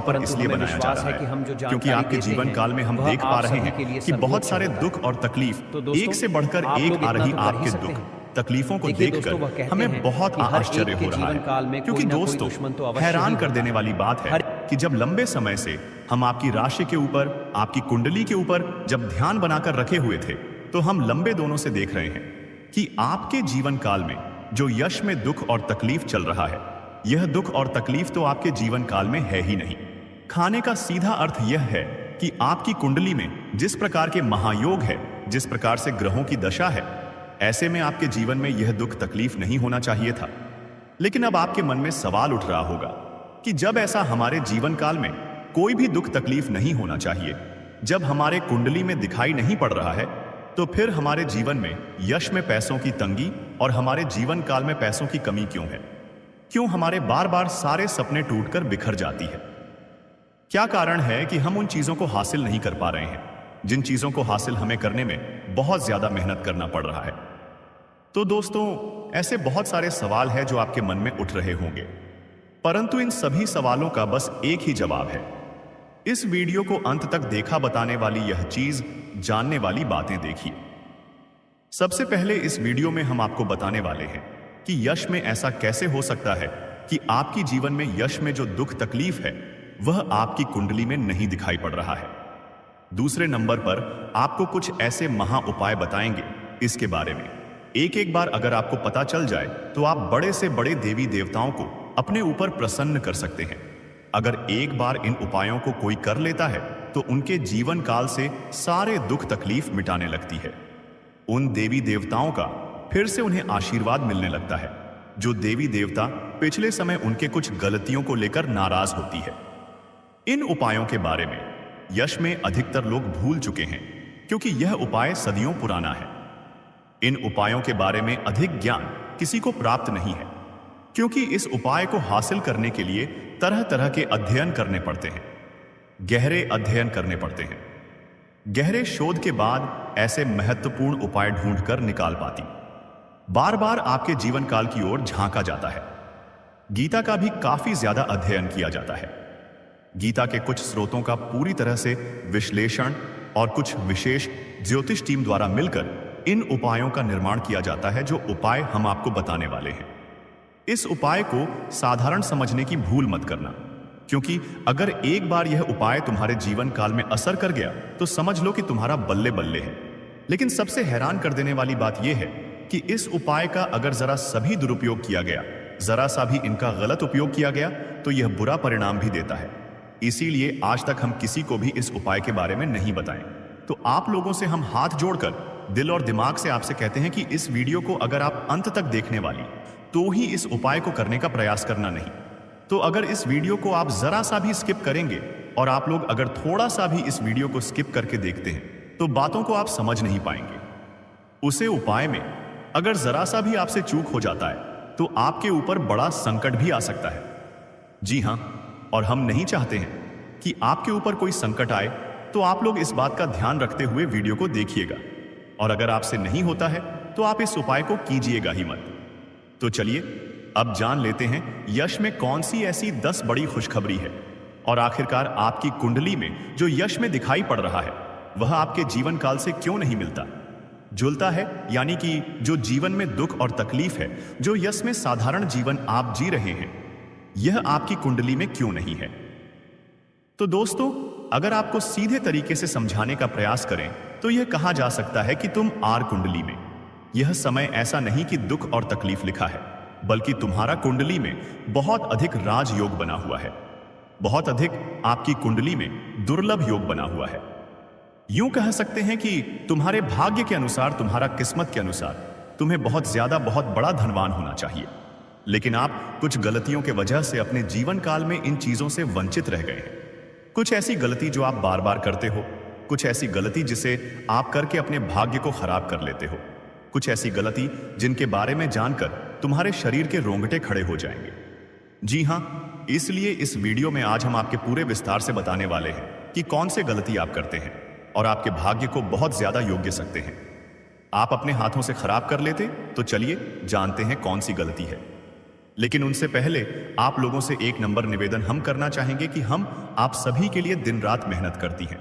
पर परंतु इसलिए हमें बनाया जा विश्वास रहा है कि हम जो है क्योंकि जानकारी आपके देते जीवन हैं, काल में हम वह देख पा आप रहे सभी के हैं लिए कि बहुत सर्वोच्च सारे होता दुख है। और तकलीफ तो दोस्तों, एक से बढ़कर आप एक लोग आ इतना रही तो कर ही आपके सकते दुख हैं। तकलीफों को देखिए दोस्तों, वह देखकर कहते हमें हैं बहुत कि हर आश्चर्य एक के हो रहा जीवन काल में है क्योंकि कोई ना कोई दोस्तों दुश्मन तो अवश्य हैरान ही कर होता देने है। वाली बात है कि जब लंबे समय से हम आपकी राशि के ऊपर, आपकी कुंडली के ऊपर जब ध्यान बनाकर रखे हुए थे, तो हम लंबे दोनों से देख रहे हैं कि आपके जीवन काल में जो यश में दुख और तकलीफ चल रहा है, यह दुख और तकलीफ तो आपके जीवन काल में है ही नहीं। खाने का सीधा अर्थ यह है कि आपकी कुंडली में जिस प्रकार के महायोग है, जिस प्रकार से ग्रहों की दशा है, ऐसे में आपके जीवन में यह दुख तकलीफ नहीं होना चाहिए था। लेकिन अब आपके मन में सवाल उठ रहा होगा कि जब ऐसा हमारे जीवन काल में कोई भी दुख तकलीफ नहीं होना चाहिए, जब हमारे कुंडली में दिखाई नहीं पड़ रहा है, तो फिर हमारे जीवन में यश में पैसों की तंगी और हमारे जीवन काल में पैसों की कमी क्यों है? क्यों हमारे बार बार सारे सपने टूटकर बिखर जाती है? क्या कारण है कि हम उन चीजों को हासिल नहीं कर पा रहे हैं? जिन चीजों को हासिल हमें करने में बहुत ज्यादा मेहनत करना पड़ रहा है। तो दोस्तों, ऐसे बहुत सारे सवाल हैं जो आपके मन में उठ रहे होंगे, परंतु इन सभी सवालों का बस एक ही जवाब है। इस वीडियो को अंत तक देखा बताने वाली यह चीज, जानने वाली बातें देखिए। सबसे पहले इस वीडियो में हम आपको बताने वाले हैं कि यश में ऐसा कैसे हो सकता है कि आपकी जीवन में यश में जो दुख तकलीफ है वह आपकी कुंडली में नहीं दिखाई पड़ रहा है। दूसरे नंबर पर आपको कुछ ऐसे महा उपाय बताएंगे इसके बारे में। एक एक बार अगर आपको पता चल जाए तो आप बड़े से बड़े देवी देवताओं को अपने ऊपर प्रसन्न कर सकते हैं। अगर एक बार इन उपायों को कोई कर लेता है तो उनके जीवन काल से सारे दुख तकलीफ मिटाने लगती है। उन देवी देवताओं का फिर से उन्हें आशीर्वाद मिलने लगता है। जो देवी देवता पिछले समय उनके कुछ गलतियों को लेकर नाराज होती है। इन उपायों के बारे में यश में अधिकतर लोग भूल चुके हैं, क्योंकि यह उपाय सदियों पुराना है। इन उपायों के बारे में अधिक ज्ञान किसी को प्राप्त नहीं है, क्योंकि इस उपाय को हासिल करने के लिए तरह तरह के अध्ययन करने पड़ते हैं, गहरे अध्ययन करने पड़ते हैं। गहरे शोध के बाद ऐसे महत्वपूर्ण उपाय ढूंढकर निकाल पाती। बार बार आपके जीवन काल की ओर झांका जाता है। गीता का भी काफी ज्यादा अध्ययन किया जाता है। गीता के कुछ स्रोतों का पूरी तरह से विश्लेषण और कुछ विशेष ज्योतिष टीम द्वारा मिलकर इन उपायों का निर्माण किया जाता है, जो उपाय हम आपको बताने वाले हैं। इस उपाय को साधारण समझने की भूल मत करना, क्योंकि अगर एक बार यह उपाय तुम्हारे जीवन काल में असर कर गया तो समझ लो कि तुम्हारा बल्ले बल्ले है। लेकिन सबसे हैरान कर देने वाली बात यह है कि इस उपाय का अगर जरा सभी दुरुपयोग किया गया, जरा सा भी इनका गलत उपयोग किया गया, तो यह बुरा परिणाम भी देता है। इसीलिए आज तक हम किसी को भी इस उपाय के बारे में नहीं बताएं। तो आप लोगों से हम हाथ जोड़कर दिल और दिमाग से आपसे कहते हैं कि इस वीडियो को अगर आप अंत तक देखने वाली तो ही इस उपाय को करने का प्रयास करना नहीं। तो अगर इस वीडियो को आप जरा सा भी स्किप करेंगे और आप लोग अगर थोड़ा सा भी इस वीडियो को स्किप करके देखते हैं तो बातों को आप समझ नहीं पाएंगे। उसे उपाय में अगर जरा सा भी आपसे चूक हो जाता है तो आपके ऊपर बड़ा संकट भी आ सकता है। जी हां, और हम नहीं चाहते हैं कि आपके ऊपर कोई संकट आए, तो आप लोग इस बात का ध्यान रखते हुए वीडियो को देखिएगा। और अगर आपसे नहीं होता है तो आप इस उपाय को कीजिएगा ही मत। तो चलिए अब जान लेते हैं यश में कौन सी ऐसी 10 बड़ी खुशखबरी है, और आखिरकार आपकी कुंडली में जो यश में दिखाई पड़ रहा है वह आपके जीवन काल से क्यों नहीं मिलता जुलता है, यानी कि जो जीवन में दुख और तकलीफ है, जो यश में साधारण जीवन आप जी रहे हैं, यह आपकी कुंडली में क्यों नहीं है। तो दोस्तों, अगर आपको सीधे तरीके से समझाने का प्रयास करें तो यह कहा जा सकता है कि तुम आर कुंडली में, यह समय ऐसा नहीं कि दुख और तकलीफ लिखा है, बल्कि तुम्हारा कुंडली में बहुत अधिक राजयोग बना हुआ है। बहुत अधिक आपकी कुंडली में दुर्लभ योग बना हुआ है। यूं कह सकते हैं कि तुम्हारे भाग्य के अनुसार, तुम्हारा किस्मत के अनुसार तुम्हें बहुत ज्यादा, बहुत बड़ा धनवान होना चाहिए, लेकिन आप कुछ गलतियों के वजह से अपने जीवन काल में इन चीजों से वंचित रह गए हैं। कुछ ऐसी गलती जो आप बार बार करते हो, कुछ ऐसी गलती जिसे आप करके अपने भाग्य को खराब कर लेते हो, कुछ ऐसी गलती जिनके बारे में जानकर तुम्हारे शरीर के रोंगटे खड़े हो जाएंगे। जी हां, इसलिए इस वीडियो में आज हम आपके पूरे विस्तार से बताने वाले हैं कि कौन से गलती आप करते हैं और आपके भाग्य को बहुत ज्यादा योग्य सकते हैं। आप अपने हाथों से खराब कर लेते, तो चलिए जानते हैं कौन सी गलती है। लेकिन उनसे पहले आप लोगों से एक नंबर निवेदन हम करना चाहेंगे कि हम आप सभी के लिए दिन रात मेहनत करती हैं।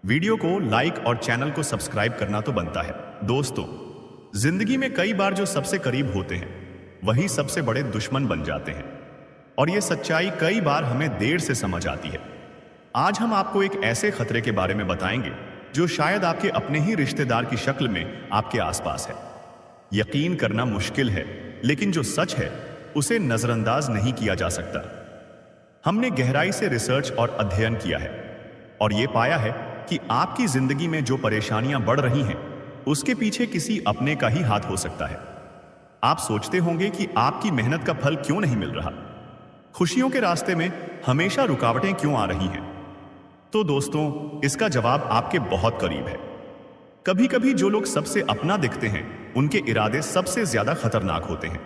वीडियो को लाइक और चैनल को सब्सक्राइब करना तो बनता है। दोस्तों, जिंदगी में कई बार जो सबसे करीब होते हैं वही सबसे बड़े दुश्मन बन जाते हैं, और यह सच्चाई कई बार हमें देर से समझ आती है। आज हम आपको एक ऐसे खतरे के बारे में बताएंगे जो शायद आपके अपने ही रिश्तेदार की शक्ल में आपके आसपास है। यकीन करना मुश्किल है, लेकिन जो सच है उसे नजरअंदाज नहीं किया जा सकता। हमने गहराई से रिसर्च और अध्ययन किया है और यह पाया है कि आपकी जिंदगी में जो परेशानियां बढ़ रही हैं उसके पीछे किसी अपने का ही हाथ हो सकता है। आप सोचते होंगे कि आपकी मेहनत का फल क्यों नहीं मिल रहा, खुशियों के रास्ते में हमेशा रुकावटें क्यों आ रही हैं। तो दोस्तों, इसका जवाब आपके बहुत करीब है। कभी कभी जो लोग सबसे अपना दिखते हैं उनके इरादे सबसे ज्यादा खतरनाक होते हैं।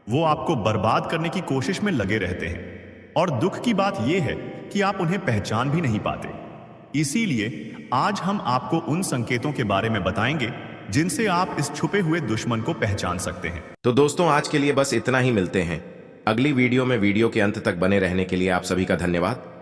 वो आपको बर्बाद करने की कोशिश में लगे रहते हैं, और दुख की बात यह है कि आप उन्हें पहचान भी नहीं पाते। इसीलिए आज हम आपको उन संकेतों के बारे में बताएंगे जिनसे आप इस छुपे हुए दुश्मन को पहचान सकते हैं। तो दोस्तों आज के लिए बस इतना ही, मिलते हैं अगली वीडियो में। वीडियो के अंत तक बने रहने के लिए आप सभी का धन्यवाद।